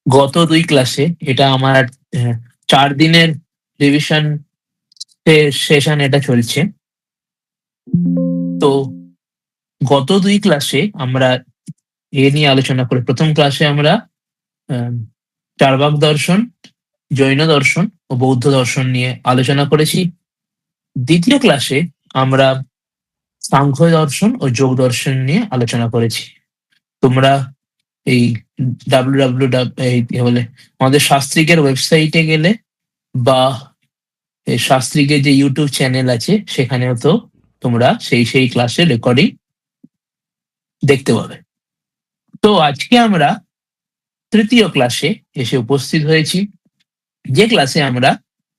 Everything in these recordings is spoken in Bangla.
গত ২ ক্লাসে এটা আমার ৪ দিনের রিভিশন সেশন এটা চলছে। তো গত ২ ক্লাসে আমরা নিয়ে আলোচনা করি। ১ম ক্লাসে আমরা আম চার্বাক দর্শন, জৈন দর্শন ও বৌদ্ধ দর্শন নিয়ে আলোচনা করেছি। ২য় ক্লাসে আমরা সাংখ্য দর্শন ও যোগ দর্শন নিয়ে আলোচনা করেছি। তোমরা এই এই কি বলে আমাদের শাস্ত্রিকের ওয়েবসাইটে গেলে বা এই শাস্ত্রীকের যে YouTube চ্যানেল আছে সেখানেও তো তোমরা সেই ক্লাসের রেকর্ডিং দেখতে পাবে। তো আজকে আমরা ৩য় ক্লাসে এসে উপস্থিত হয়েছি। যে ক্লাসে আমরা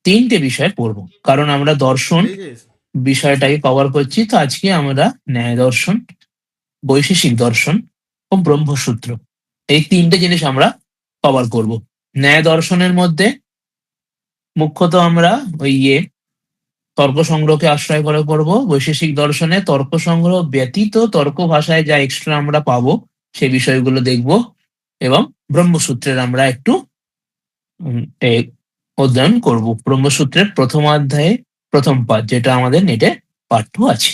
৩ টে বিষয় পড়বো। কারণ আমরা দর্শন বিষয়টাকে কভার করছি। তো আজকে আমরা ন্যায় দর্শন, বৈশেষিক দর্শন ও ব্রহ্মসূত্র এই ৩ টে জিনিস আমরা কভার করব। ন্যায় দর্শনের মধ্যে মুখ্যত আমরা তর্ক সংগ্রহকে আশ্রয় করে পড়বো। বৈশেষিক দর্শনে তর্ক সংগ্রহ ব্যতীত তর্ক ভাষায় যা এক্সট্রা আমরা পাবো সে বিষয়গুলো দেখব এবং ব্রহ্মসূত্রের আমরা একটু এ অধ্যয়ন করব। ব্রহ্মসূত্রের প্রথম অধ্যায়ে প্রথম পাঠ যেটা আমাদের নেটে পাঠ্য আছে।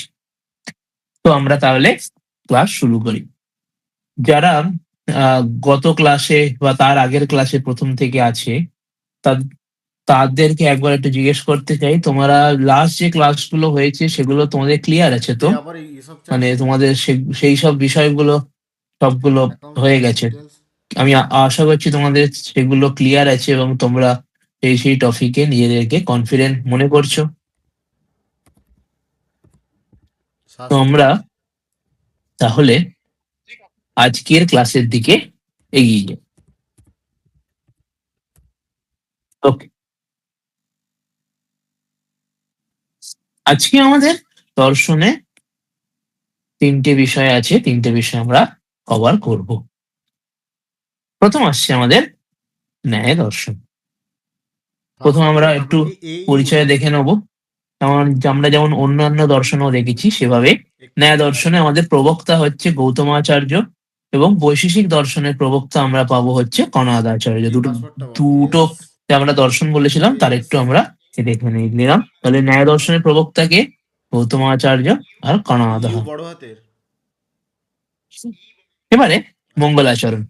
তো আমরা তাহলে ক্লাস শুরু করি। যারা গত ক্লাসে বা তার আগের ক্লাসে প্রথম থেকে আছে তাদেরকে একবার একটু জিজ্ঞেস করতে চাই, তোমরা লাস্ট যে ক্লাসগুলো হয়েছে সেগুলো তোমাদের ক্লিয়ার আছে তো? মানে তোমাদের সেই সব বিষয়গুলো সবগুলো হয়ে গেছে। আমি আশা করছি তোমাদের সেগুলো ক্লিয়ার আছে এবং তোমরা সেই টপিকে নিজেদেরকে কনফিডেন্ট মনে করছো। তো আমরা তাহলে আজকের ক্লাসের দিকে এগিয়ে যাই। ওকে, আজকে আমাদের দর্শনে ৩ টে বিষয় আছে, ৩ টে বিষয় আমরা কভার করব। প্রথম আসছে আমাদের ন্যায় দর্শন। প্রথম আমরা একটু পরিচয় দেখে নেব। আমরা যেমন অন্যান্য দর্শনও দেখেছি সেভাবে ন্যায় দর্শনে আমাদের প্রবক্তা হচ্ছে গৌতমাচার্য এবং বৈশেষিক দর্শনের প্রবক্তা আমরা পাবো হচ্ছে কণাদাচার্য। দুটো যে আমরা দর্শন বলেছিলাম তার একটু আমরা দেখে নিলাম। তাহলে ন্যায় দর্শনের প্রবক্তাকে গৌতমাচার্য আর কণাদা। এবারে মঙ্গলাচরণ,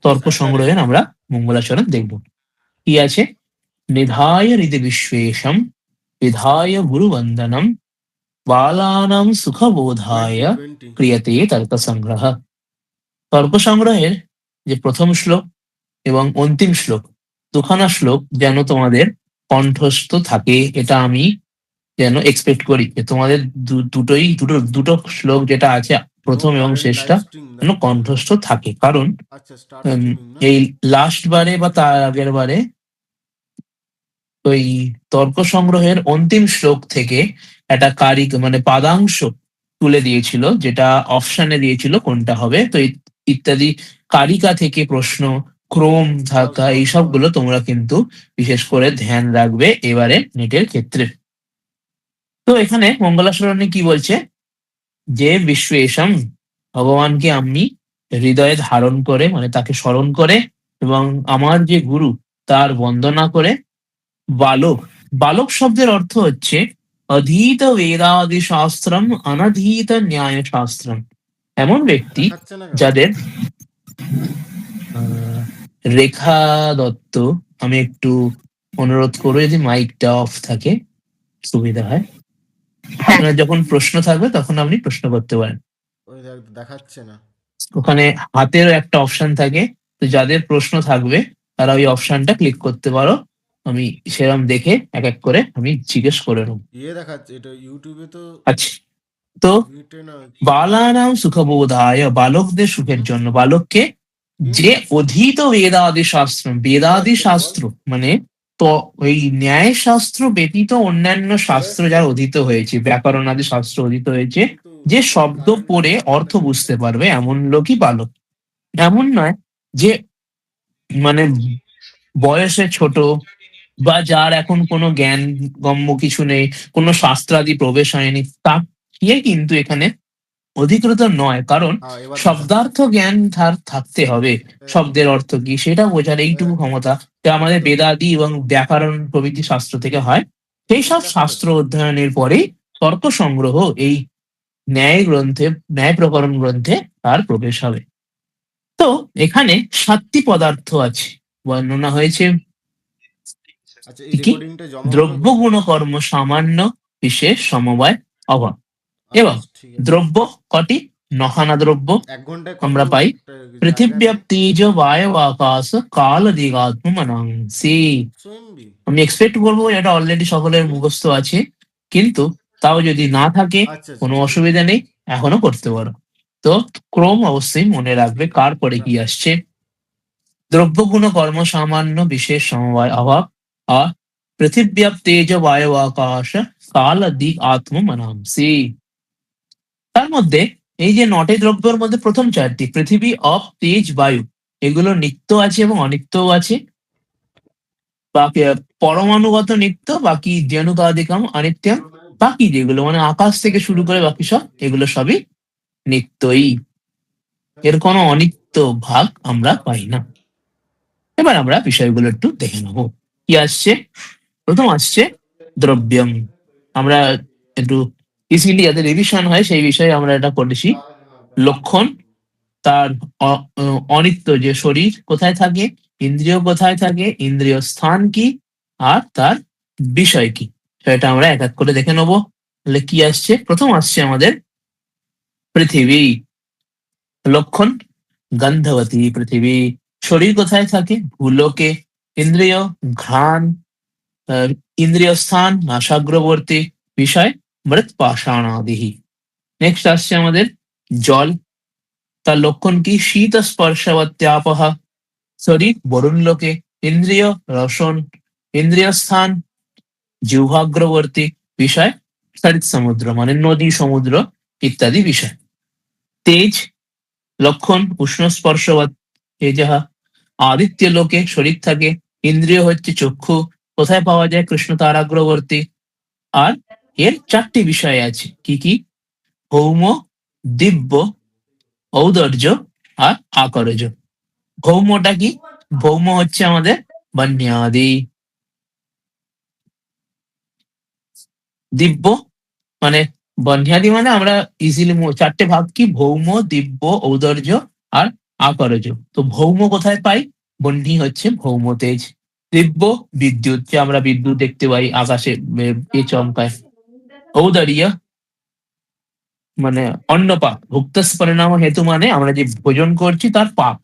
তর্ক সংগ্রহের আমরা মঙ্গলাচরণ দেখব। কি আছে? নিধায় হৃদি বিশ্বেশম বিধায় গুরুবন্দনম বালানাম সুখবোধায় ক্রিয়তে তর্ক সংগ্রহ। তর্ক সংগ্রহের যে প্রথম শ্লোক এবং অন্তিম শ্লোক, দুখানা শ্লোক যেন তোমাদের কণ্ঠস্থ থাকে, এটা আমি যেন এক্সপেক্ট করি যে তোমাদের দুটো শ্লোক যেটা আছে প্রথম এবং শেষটা যেন কণ্ঠস্থ থাকে। কারণ এই লাস্ট বারে বা তার আগের বারে ওই তর্ক সংগ্রহের অন্তিম শ্লোক থেকে একটা মানে পাদাংশ তুলে দিয়েছিল, যেটা অপশনে দিয়েছিল কোনটা হবে। তো ইত্যাদি কারিকা থেকে প্রশ্ন, ক্রম থাকা এই সবগুলো তোমরা কিন্তু বিশেষ করে ধ্যান রাখবে এবারে নেটের ক্ষেত্রে। তো এখানে মঙ্গলাচরণে কি বলছে যে বিশ্বেশম, ভগবানকে আমি হৃদয়ে ধারণ করে মানে তাকে স্মরণ করে এবং আমার যে গুরু তার বন্দনা করে বালক, বালক শব্দের অর্থ হচ্ছে অধীত বেদাদি শাস্ত্রম অনধীত ন্যায় শাস্ত্রম। এমন ব্যক্তি যাদের রেখা দত্ত, আমি একটু অনুরোধ করবো যদি মাইকটা অফ থাকে সুবিধা হয়। আপনার যখন প্রশ্ন থাকবে তখন আপনি প্রশ্ন করতে পারেন। দেখাচ্ছে না, ওখানে হাতেরও একটা অপশন থাকে, তো যাদের প্রশ্ন থাকবে তারা ওই অপশনটা ক্লিক করতে পারো। আমি সেরকম দেখে এক এক করে আমি জিজ্ঞেস করে নেব। দেখাচ্ছে এটা ইউটিউবে তো। আচ্ছা, তো বালানাম সুখবোধায়, বালকদের সুখের জন্য, বালককে যে অধীত বেদাদি শাস্ত্র, বেদাদি শাস্ত্র মানে তো ওই ন্যায় শাস্ত্র ব্যতীত অন্যান্য শাস্ত্র যার অধীত হয়েছে, ব্যাকরণ আদি শাস্ত্র অধীত হয়েছে, যে শব্দ পড়ে অর্থ বুঝতে পারবে এমন লোকই বালক। এমন নয় যে মানে বয়সে ছোট বা যার এখন কোনো জ্ঞান গম্য কিছু নেই, কোনো শাস্ত্রাদি প্রবেশ হয়নি, তাকে কিন্তু এখানে অধিকৃত নয়, কারণ এবার দেখা শব্দার্থ জ্ঞান তার থাকতে হবে। শব্দের অর্থ কি সেটা বোঝার এইটুকু ক্ষমতা যা আমাদের বেদাদি এবং ব্যাকরণ প্রভৃতি শাস্ত্র থেকে হয়। সেই সব শাস্ত্র অধ্যয়নের পরেই তর্ক সংগ্রহ এই ন্যায় প্রকরণ গ্রন্থে তার প্রবেশ হবে। তো এখানে 7টি পদার্থ আছে, বর্ণনা হয়েছে। আচ্ছা, এই কি কি? রেকর্ডিংটা জমা হবে দ্রব্য কোথায়? গুণকর্ম সামান্য, বিশেষ, সমবায়, অভাব। এবং আচ্ছা, ঠিক আছে। দ্রব্য কটি? নখানা দ্রব্য 1 ঘন্টায় কত আমরা পাই। জায়গা নেয়? পৃথিব্যাপ তেজ বায়ু আকাশ কাল দিগাত্ম মনাংসি। সুইমবি। আমি এক্সপেক্ট করবো এটা অলরেডি সকলের মুখস্থ আছে, কিন্তু তাও যদি না থাকে আচ্ছা, আচ্ছা, কোনো ঠিক আছে। অসুবিধা নেই, এখনো করতে পারো। তো ক্রম অবশ্যই মনে রাখবে কার পরে কি আসছে। দ্রব্য গুণ কর্ম সামান্য, বিশেষ, সমবায়, অভাব। আর পৃথিব্যাপ তেজ বায়ু আকাশ কাল দিক আত্ম মনাংসি। তার মধ্যে এই যে 9টি দ্রব্যের মধ্যে প্রথম 4টি পৃথিবী, অপ, তেজ, বায়ু, এগুলো নিত্য আছে এবং অনিত্যও আছে। বাকি পরমাণুগত নিত্য, বাকি জেনুকাদিকম অনিত্যম। বাকি যেগুলো মানে আকাশ থেকে শুরু করে বাকি সব, এগুলো সবই নিত্যই। এর কোনো অনিত্য ভাগ আমরা পাই না। এবার আমরা বিষয়গুলো একটু দেখে নেবো। কি আসছে? প্রথম আসছে দ্রব্যম। আমরা একটু ইজিলি যাতে রিভিশন হয় সেই বিষয়ে আমরা এটা করেছি। লক্ষণ, তার অনিত্য যে শরীর কোথায় থাকে, ইন্দ্রিয় কোথায় থাকে, ইন্দ্রিয় স্থান কি, আর তার বিষয় কি, সেটা আমরা এক এক করে দেখে নেবো। তাহলে কি আসছে? প্রথম আসছে আমাদের পৃথিবী। লক্ষণ, গন্ধবতী পৃথিবী। শরীর কোথায় থাকে? ভূলোকে। ইন্দ্রিয়, ঘ্রাণ। আহ, ইন্দ্রিয় স্থান নাসাগ্রবর্তী। বিষয়, মৃৎ পাষাণাদিহি। নেক্সট আসছে আমাদের জল। তার লক্ষণ কি? শীত স্পর্শবত্যাপহ। শরীর বরুণ লোকে। ইন্দ্রিয় রসন। ইন্দ্রিয় স্থান জিহ্বাগ্রবর্তী। বিষয়, সরিৎ সমুদ্র মানে নদী, সমুদ্র ইত্যাদি বিষয়। তেজ লক্ষণ উষ্ণ স্পর্শবৎ তেজহা। আদিত্য লোকে শরীর থাকে। ইন্দ্রিয় হচ্ছে চক্ষু, কোথায় পাওয়া যায়? কৃষ্ণ তারাগ্রবর্তী। আর এর 4টি বিষয় আছে। কি কি? ভৌম, দিব্য, ঔদর্য আর আকরজ। ভৌমটা কি? ভৌম হচ্ছে আমাদের বন্যাদি। দিব্য মানে বন্যাদি মানে আমরা ইজিলি 4টে ভাগ কি? ভৌম, দিব্য, ঔদর্য আর আকরজ। তো ভৌম কোথায় পাই? বহ্নি হচ্ছে ভৌম তেজ। দিব্য বিদ্যুৎ, যে আমরা বিদ্যুৎ দেখতে পাই আকাশে চমকায়। ঔদর্য মানে অন্নপাক, ভুক্তস পরিণাম হেতু মানে আমরা যে ভোজন করছি তার পাক।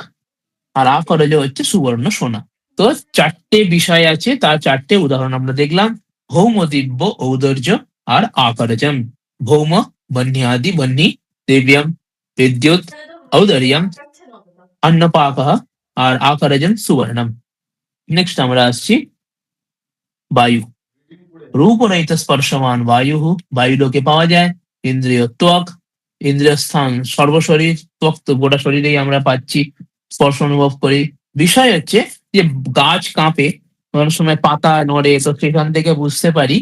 আর আকরজ হচ্ছে সুবর্ণ সোনা। তো 4টে বিষয় আছে, তার 4টে উদাহরণ আমরা দেখলাম। ভৌম, দিব্য, ঔদর্য আর আকরজম। ভৌম বহ্ন্যাদি বহ্নি, দিব্যম বিদ্যুৎ, ঔদর্যম অন্নপাক আর আকরজম সুবর্ণম। নেক্সট আমরা আসছি বায়ু। রূপরহিত স্পর্শমান বায়ু, বায়ু লোকে পাওয়া যায়। ইন্দ্রিয় ত্বক, ইন্দ্রিয় স্থান সর্বশরীর, ত্বক তো গোটা শরীরেই আমরা পাচ্ছি, স্পর্শ অনুভব করি। বিষয় হচ্ছে যে গাছ কাঁপে, অনেক সময় পাতা নড়ে, তো সেখান থেকে বুঝতে পারি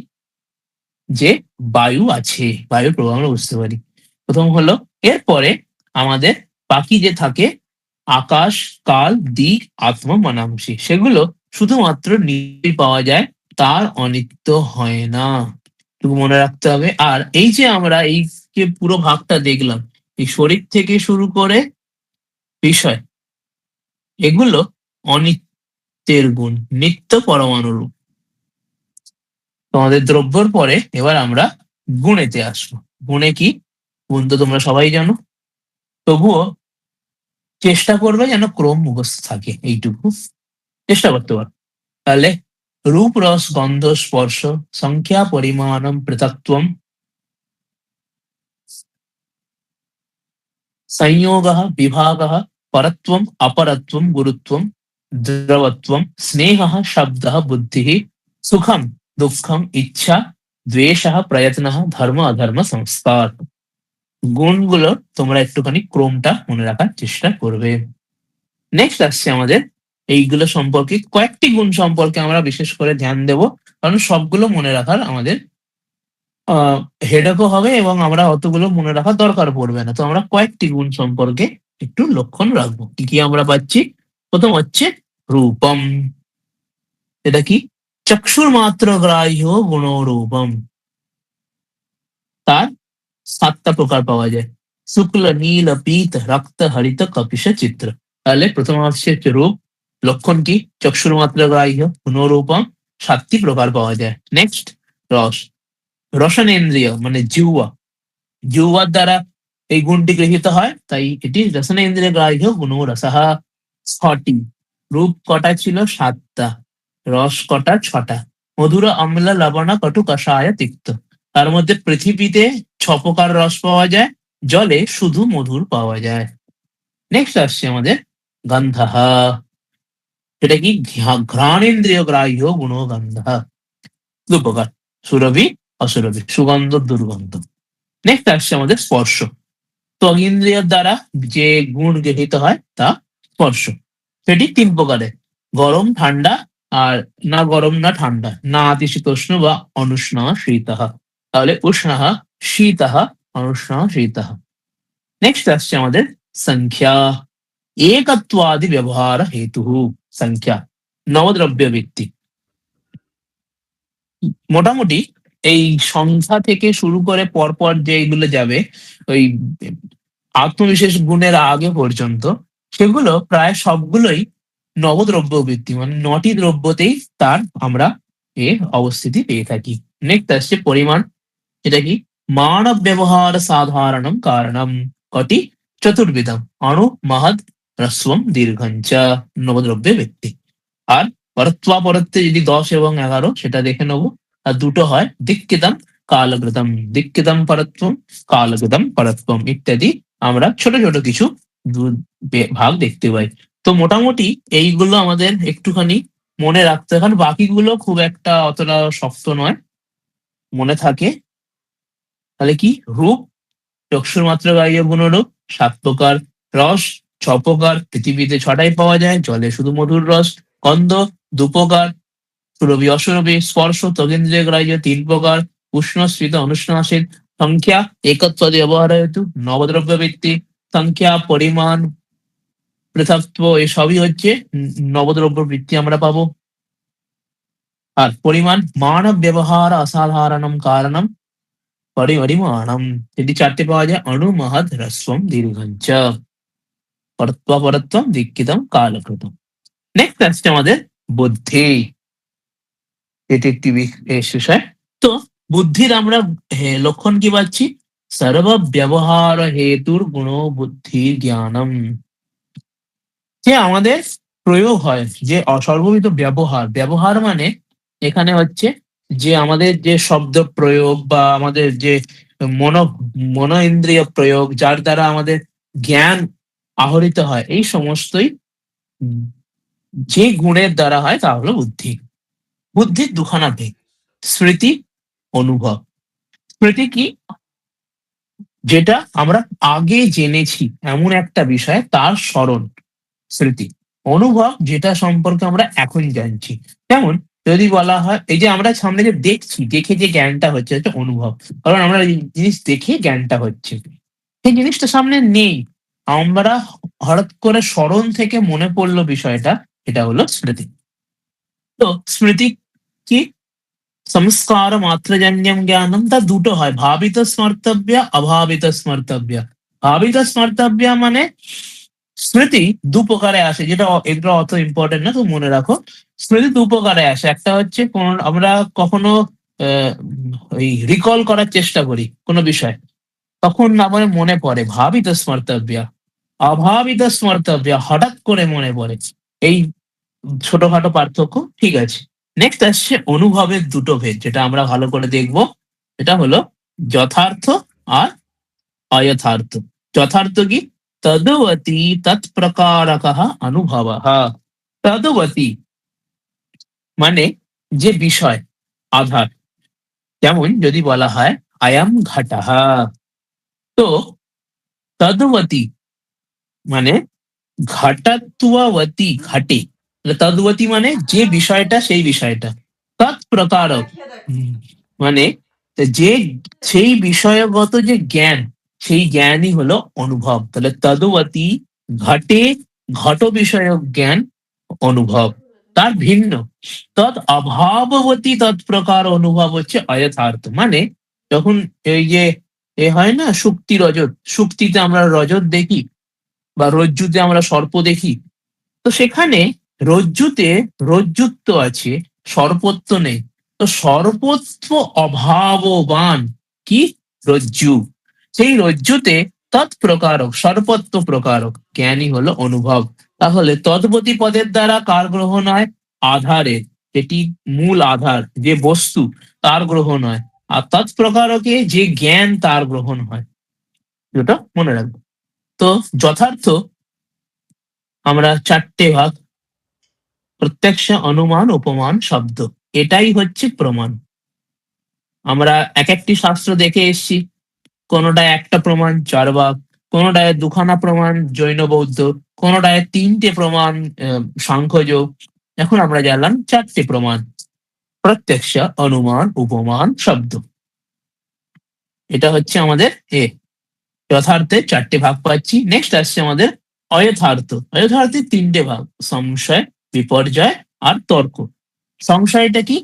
যে বায়ু আছে, বায়ুর প্রভাব আমরা বুঝতে পারি। প্রথম হলো। এরপরে আমাদের বাকি যে থাকে আকাশ, কাল, দিক, আত্ম, মনাংশী, সেগুলো শুধুমাত্র নিত্যই পাওয়া যায়, তার অনিত্য হয় না, একটু মনে রাখতে হবে। আর এই যে আমরা এই যে পুরো ভাগটা দেখলাম, এই শরীর থেকে শুরু করে বিষয়, এগুলো অনিত্যের গুণ, নিত্য পরমাণুরূপ। তোমাদের দ্রব্যর পরে এবার আমরা গুণেতে আসবো। গুণে কি? গুণ তো তোমরা সবাই জানো, তবুও চেষ্টা করবে যেন ক্রম মুখস্থ থাকে, এইটুকু চেষ্টা করতে পারো। তাহলে রূপ, রস, গন্ধ, স্পর্শ, সংখ্যা, পরিমাণম, পৃথক্ত্বম, संयोगः, विभागः, परत्वम्, अपरत्वम्, गुरुत्वम्, द्रवत्वम्, स्नेहः, शब्दः, बुद्धिः, सुखम्, दुःखम्, इच्छा, द्वेषः, प्रयत्नः, धर्म, अधर्म, संस्कार। গুণগুলো তোমরা একটুখানি ক্রমটা মনে রাখার চেষ্টা করবে। নেক্সট আসছে আমাদের এইগুলো সম্পর্কে কয়েকটি গুণ সম্পর্কে আমরা বিশেষ করে ধ্যান দেব, কারণ সবগুলো মনে রাখার আমাদের হেডেকও হবে এবং আমরা অতগুলো মনে রাখার দরকার পড়বে না। তো আমরা কয়েকটি গুণ সম্পর্কে একটু লক্ষণ রাখবো। কি, কি আমরা পাচ্ছি? প্রথম হচ্ছে রূপম। এটা কি? চক্ষুর্মাত্র গ্রাহ্য গুণরূপম। তার ৭ টা প্রকার পাওয়া যায়। শুক্ল, নীল, পীত, রক্ত, হরিত, কপিশ, চিত্র। তাহলে প্রথম হচ্ছে রূপ। লক্ষণ কি? চক্ষুর্মাত্র গ্রাহ্য গুণরূপম। ৭ টি প্রকার পাওয়া যায়। নেক্সট রস। রসনেন্দ্রিয় মানে জিহ্বা। জিহ্বার দ্বারা এই গুণটি গৃহীত হয়, তাই এটি রসনেন্দ্রিয় গ্রাহ্য গুণ রসহ। ৬টি। রূপ কটা ছিল? ৭টা। রস কটা? ৬টা। মধুর, অম্ল, লবণ, কটু, কষায়, তিক্ত। তার মধ্যে পৃথিবীতে ৬ প্রকার রস পাওয়া যায়, জলে শুধু মধুর পাওয়া যায়। নেক্সট আসছে আমাদের গন্ধঃ। সেটা কি? ঘ্রাণেন্দ্রিয় গ্রাহ্য গুণ গন্ধ। ২ প্রকার, সুরভি, অসুরভি, সুগন্ধ, দুর্গন্ধ। নেক্সট আসছে আমাদের স্পর্শ। ত্বগেন্দ্রিয়ের দ্বারা যে গুণ গৃহীত হয় তা স্পর্শ। সেটি ৩ প্রকারের, গরম, ঠান্ডা, আর না গরম না ঠান্ডা, না নাতিশীতোষ্ণ বা অনুষ্ণ শীতঃ। তাহলে উষ্ণ, শীত, অনুষ্ণ, শীত। নেক্সট আসছে আমাদের সংখ্যা। একত্বাদি ব্যবহার হেতু। সংখ্যা নবদ্রব্য ভিত্তি। মোটামুটি এই সংখ্যা থেকে শুরু করে পরপর যেগুলো যাবে ওই আত্মবিশেষ গুণের আগে পর্যন্ত, সেগুলো প্রায় সবগুলোই নবদ্রব্য ভিত্তি, মানে ৯টি দ্রব্যতেই তার আমরা অবস্থিতি পেয়ে থাকি। নেক্সট আসছে পরিমাণ। এটা কি? মানব ব্যবহার সাধারণম কারণম। কটি? চতুর্বিধম। অণু, মহৎ, হ্রস্বম, দীর্ঘঞ্চ। নবদ্রব্য ব্যক্তি। আর পরত্বে যদি ১০ এবং ১১ সেটা দেখে নেবো। আর দুটো হয় দিক্কিতম, কালকৃতম। দিক্কিতম পরত্বম, কালকৃতম পরত্বম ইত্যাদি। আমরা ছোট ছোট কিছু ভাগ দেখতে পাই। তো মোটামুটি এইগুলো আমাদের একটুখানি মনে রাখতে হয়, কারণ বাকিগুলো খুব একটা অতটা শক্ত নয়, মনে থাকে। তাহলে কি? রূপ, চক্ষুর মাত্রা গ্রাহ্য গুণরূপ, ৭ প্রকার। রস ৬ প্রকার, পৃথিবীতে ৬টাই পাওয়া যায়, জলে শুধু মধুর রস। গন্ধ ২ প্রকার, সুরভি, অসুরভি। স্পর্শ ত্বগেন্দ্রিয় গ্রাহ্য ৩ প্রকার, উষ্ণ, শীত, অনুষ্ণাসীন। সংখ্যা একত্বাদি ব্যবহার হেতু নবদ্রব্য ভিত্তি। সংখ্যা, পরিমাণ, পৃথকত্ব এসবই হচ্ছে নবদ্রব্য বৃত্তি আমরা পাবো। আর পরিমাণ মানব ব্যবহার অসাধারণম কারণম পরিমাণম, যদি ৪টে পাওয়া যায়, অণু, মহৎ, হ্রস্বম, দীর্ঘঞ্চ। পরত্বম, দীক্ষিতম, কালকৃতম। নেক্সট আসছে আমাদের বুদ্ধি। এটি একটি বিশেষ বিষয়। তো বুদ্ধির আমরা লক্ষণ কি পাচ্ছি? সর্ব ব্যবহার হেতুর গুণ বুদ্ধি জ্ঞানম। যে আমাদের প্রয়োগ হয়, যে সর্ববিধ ব্যবহার। ব্যবহার মানে এখানে হচ্ছে যে আমাদের যে শব্দ প্রয়োগ বা আমাদের যে মন মন ইন্দ্রিয় প্রয়োগ, যার দ্বারা আমাদের জ্ঞান আহরিত হয়, এই সমস্তই যে গুণের দ্বারা হয় তা হলো বুদ্ধি। বুদ্ধির দুখানা দিক, স্মৃতি, অনুভব। স্মৃতি কি? যেটা আমরা আগে জেনেছি এমন একটা বিষয়, তার স্মরণ স্মৃতি। অনুভব, যেটা সম্পর্কে আমরা এখন জানছি। যেমন যদি বলা হয়, এই যে আমরা সামনে যে দেখছি, দেখে যে জ্ঞানটা হচ্ছে অনুভব। কারণ আমরা এই জিনিস দেখে জ্ঞানটা হচ্ছে, সেই জিনিসটা সামনে নেই, আমরা হঠাৎ করে স্মরণ থেকে মনে পড়লো বিষয়টা, এটা হলো স্মৃতি। তো স্মৃতি কি? সংস্কার মাত্রজন্যম জ্ঞানম। তা দুটো হয়, ভাবিত স্মর্তব্য, অভাবিত স্মর্তব্য। ভাবিত স্মর্তব্য মানে স্মৃতি ২ প্রকারে আসে, যেটা এগুলো অত ইম্পর্টেন্ট না, তো মনে রাখো। স্মৃতি ২ প্রকারে আসে। একটা হচ্ছে আমরা কখনো ওই রিকল করার চেষ্টা করি কোনো বিষয়, তখন আমার মনে পড়ে, ভাবিত স্মর্তব্য। অভাবিত স্মর্তব্য, হঠাৎ করে মনে পড়ে। এই ছোটখাটো পার্থক্য, ঠিক আছে। নেক্সট আসছে অনুভবের দুটো ভেদ, যেটা আমরা ভালো করে দেখব। এটা হলো যথার্থ আর অযথার্থ। যথার্থ কি? তদ্বতী তৎপ্রকারকঃ অনুভবঃ। তদ্বতী মানে যে বিষয়, আধার। যেমন যদি বলা হয় আয়াম ঘটঃ, তো তদ্বতী মানে ঘটত্ববতী, ঘটে। তদ্বতী মানে যে বিষয়টা, সেই বিষয়টা। তৎপ্রকারক মানে তো যে সেই বিষয়গত যে জ্ঞান, সেই জ্ঞানই হলো অনুভব। তাহলে তদবতী ঘটে, ঘট বিষয়ক জ্ঞান অনুভব। তার ভিন্ন তৎ অভাববতী তৎপ্রকার অনুভব হচ্ছে অযথার্থ। মানে যখন এই যে হয় না শুক্তি রজত, শুক্তিতে আমরা রজত দেখি বা রজ্জুতে আমরা সর্প দেখি, তো সেখানে রজ্জুতে রজ্জুত্ব আছে, সর্পত্ব নেই। তো সর্পত্ব অভাববান কি রজ্জু, সেই রজ্জুতে তৎপ্রকারক সর্পত্ব প্রকারক জ্ঞানই হলো অনুভব। তাহলে তদ্বতী পদের দ্বারা কার গ্রহণ হয়? আধারের, যেটি মূল আধার যে বস্তু তার গ্রহণ হয়, আর তৎপ্রকারকে যে জ্ঞান তার গ্রহণ হয়। যেটা মনে রাখবো। তো যথার্থ আমরা চারটে ভাগ: প্রত্যক্ষ, অনুমান, উপমান, শব্দ। এটাই হচ্ছে প্রমাণ। আমরা এক একটি শাস্ত্র দেখে এসেছি, কোনোটায় একটা প্রমাণ 4 ভাগ, কোনোটায় দুখানা প্রমাণ জৈন বৌদ্ধ, কোনোটায় 3টে প্রমাণ সাংখ্যযোগ। এখন আমরা জানলাম 4টে প্রমাণ: প্রত্যক্ষ, অনুমান, উপমান, শব্দ। এটা হচ্ছে আমাদের যথার্থের 4টে ভাগ পাচ্ছি। নেক্সট আসছে আমাদের অযথার্থ। অযথার্থের 3টে ভাগ: সংশয়, বিপর্যয় আর তর্ক। সংশয়টা কি?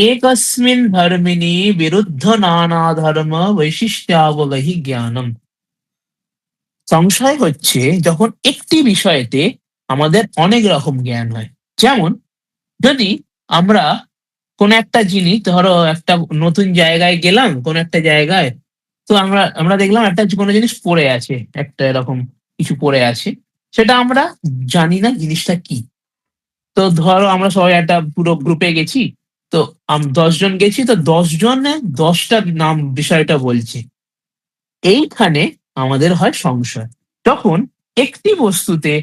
একস্মিন ধর্মিণী বিরুদ্ধ নানা ধর্ম বৈশিষ্ট্যাবগহি জ্ঞানম। সংশয় হচ্ছে যখন একটি বিষয়েতে আমাদের অনেক রকম জ্ঞান হয়। যেমন যদি আমরা কোন একটা জিনিস, ধরো একটা নতুন জায়গায় গেলাম, কোন একটা জায়গায়, তো আমরা আমরা দেখলাম একটা কোনো জিনিস পড়ে আছে, একটা এরকম কিছু পড়ে আছে, সেটা আমরা জানি না জিনিসটা কি। তো ধরো আমরা সবাই একটা পুরো গ্রুপে গেছি, তো 10 জন গেছি, তো 10 জনে 10টা নাম বিষয়টা বলছে। এইখানে আমাদের হয় সংশয়। যখন একটি বস্তুতে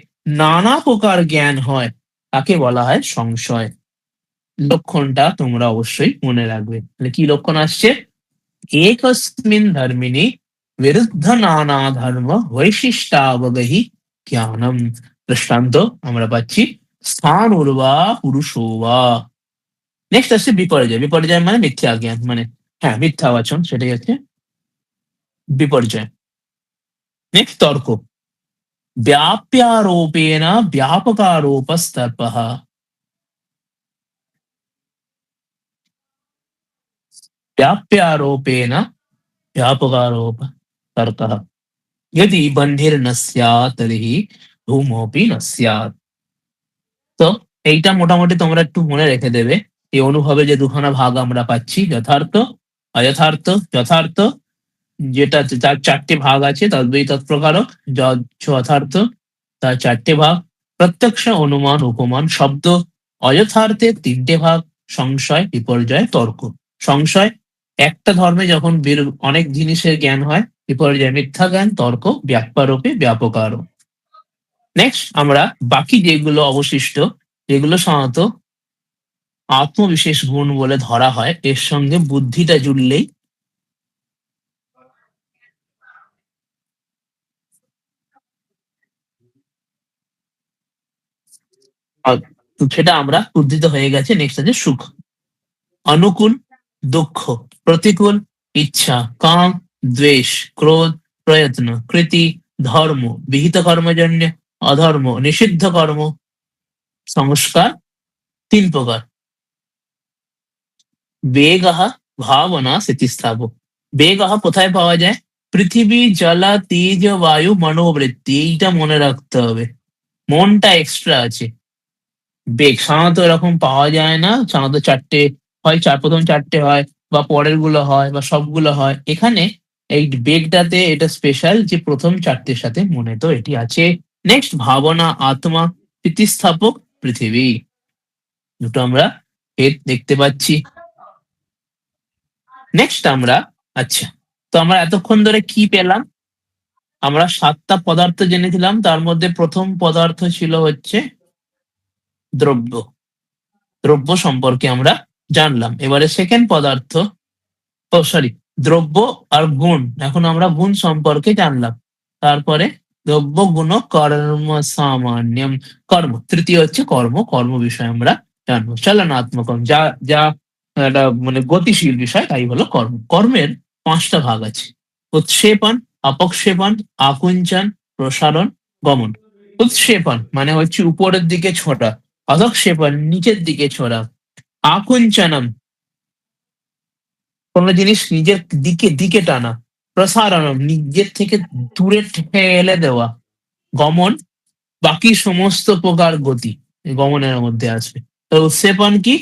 নানা প্রকার জ্ঞান হয়, তাকে বলা হয় সংশয়। লক্ষণটা তোমরা অবশ্যই মনে রাখবে। তাহলে কি লক্ষণ আসছে? একস্মিন ধর্মিণী বিরুদ্ধ নানা ধর্ম বৈশিষ্ট্যাবগহি জ্ঞানম। দৃষ্টান্ত আমরা পাচ্ছি স্থান উর্বা পুরুষো বা। নেক্সট আসছে বিপর্যয়। বিপর্যয় মানে মিথ্যা জ্ঞান, মানে মিথ্যা বাচন, সেটাই হচ্ছে বিপর্যয়। নেক্সট তর্ক। व्याप्यारोपेण व्यापकारोपस्तर्पः। व्याप्यारोपेण व्यापकारोप तर्कः। यदि बन्धिर्न स्यात् तर्हि धूमोऽपि न स्यात्। তো এইটা মোটামুটি তোমরা একটু মনে রেখে দেবে। এই অনুভবে যে দুখানা ভাগ আমরা পাচ্ছি, যথার্থ, অযথার্থ। যথার্থ যেটা তার 4টে ভাগ আছে, তদ্বৈ তৎপ্রকারক। যথার্থ তার 4টে ভাগ: প্রত্যক্ষ, অনুমান, উপমান, শব্দ। অযথার্থের 3টে ভাগ: সংশয়, বিপর্যয়, তর্ক। সংশয় একটা ধর্মে যখন অনেক জিনিসের জ্ঞান হয়, বিপর্যয় মিথ্যা জ্ঞান, তর্ক ব্যাপারোপে ব্যাপকারও। নেক্সট আমরা বাকি যেগুলো অবশিষ্ট, যেগুলো সাধারণত আত্মবিশেষ গুণ বলে ধরা হয়, এর সঙ্গে বুদ্ধিটা জুড়লেই সেটা আমরা উদ্ধৃত হয়ে গেছে। নেক্সট আছে সুখ। অনুকূল, দুঃখ, প্রতিকূল, ইচ্ছা, কাম, দ্বেষ, ক্রোধ, প্রয়ত্ন, কৃতি, ধর্ম, বিহিত কর্মজন্য, অধর্ম, নিষিদ্ধ কর্ম, সংস্কার। 3 প্রকার। বেগহ, ভাবনা, স্থিতিস্থাপক। বেগহ কোথায় পাওয়া যায়? পৃথিবী, জল, তেজ, বায়ু, মনোবৃত্তি। এইটা মনে রাখতে হবে। মনটা এক্সট্রা আছে। বেগ সাধারণত এরকম পাওয়া যায় না। সাধারণত 4টে হয়, প্রথম 4টে হয়, বা পরের গুলো হয়, বা সবগুলো হয়। এখানে এই বেগটাতে এটা স্পেশাল যে প্রথম 4টের সাথে মনে তো এটি আছে। নেক্সট ভাবনা, আত্মা, স্থিতিস্থাপক, পৃথিবী। দুটো আমরা দেখতে পাচ্ছি। নেক্সট আমরা, আচ্ছা, তো আমরা এতক্ষণ ধরে কি পেলাম? আমরা 7টা পদার্থ জেনেছিলাম। তার মধ্যে প্রথম পদার্থ ছিল হচ্ছে দ্রব্য। দ্রব্য সম্পর্কে আমরা জানলাম। এবারে সেকেন্ড পদার্থ, সরি, দ্রব্য আর গুণ। এখন আমরা গুণ সম্পর্কে জানলাম। তারপরে দ্রব্য, গুণ, কর্ম সামান্যম, কর্ম। তৃতীয় হচ্ছে কর্ম। কর্ম বিষয়ে আমরা জানবো। চলনাত্মকম, যা যা একটা মানে গতিশীল বিষয়, তাই হলো কর্ম। কর্মের ৫টা ভাগ আছে। উৎক্ষেপণ, অপক্ষেপণ, আকুঞ্চন, প্রসারণ, গমন। উৎক্ষেপণ মানে হচ্ছে উপরের দিকে ছোঁড়া, অধঃক্ষেপণ নিচের দিকে ছোঁড়া, আকুঞ্চনম কোন জিনিস নিজের দিকে দিকে টানা, প্রসারণম নিজের থেকে দূরে ঠেলে দেওয়া, গমন বাকি সমস্ত প্রকার গতি এই গমনের মধ্যে আসবে। তো উৎক্ষেপণ কি?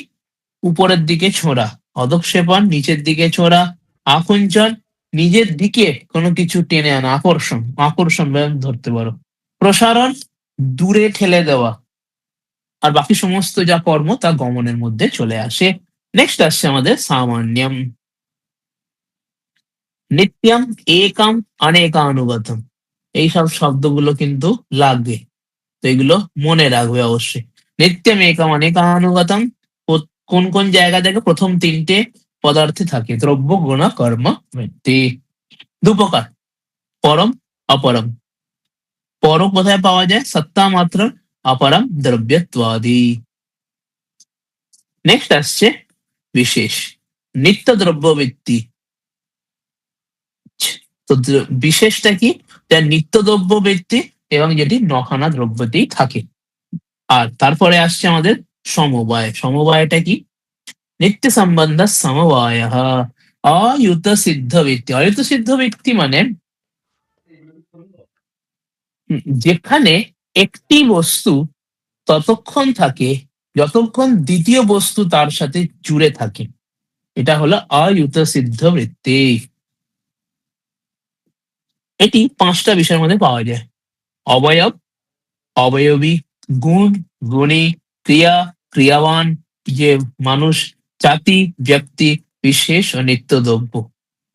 উপরের দিকে ছোঁড়া, অধঃক্ষেপণ নিচের দিকে ছোঁড়া, আকুঞ্চন নিজের দিকে কোনো কিছু টেনে আনা, আকর্ষণ, আকর্ষণ ব্যায়াম ধরতে পারো, প্রসারণ দূরে ঠেলে দেওয়া, আর বাকি সমস্ত যা কর্ম তা গমনের মধ্যে চলে আসে। নেক্সট আসছে আমাদের সামান্যম। নিত্যম, একম, অনেকানুগতম। এইসব শব্দগুলো কিন্তু লাগবে, তো এগুলো মনে রাখবে অবশ্যই। নিত্যম, একম, অনেকানুগতম কোন কোন জায়গা থেকে? প্রথম ৩টে পদার্থে থাকে, দ্রব্য, গুণ, কর্ম, বৃত্তি। দুপ্রকার, পরম, অপরম। পর কোথায় পাওয়া যায়? সত্তা মাত্র, অপরম দ্রব্যত্বাদি। নেক্সট আসছে বিশেষ, নিত্য দ্রব্য বৃত্তি। তো বিশেষটা কি? যা নিত্য দ্রব্য বৃত্তি এবং যেটি নখানা দ্রব্যতেই থাকে। আর তারপরে আসছে আমাদের সমবায়। সমবায়টা কি? নিত্য সম্বন্ধ সমবায়, অয়ুত সিদ্ধ বৃত্তি। অয়ুত সিদ্ধ বৃত্তি মানে যেখানে একটি বস্তু ততক্ষণ থাকে যতক্ষণ দ্বিতীয় বস্তু তার সাথে জুড়ে থাকে, এটা হলো অয়ুত সিদ্ধ বৃত্তি। এটি ৫টা বিষয়ের মধ্যে পাওয়া যায়: অবয়ব, অবয়বী, গুণ, গুণী, ক্রিয়া, ক্রিয়াবান, যে মানুষ, জাতি, ব্যক্তি, বিশেষ ও নিত্য দ্রব্য।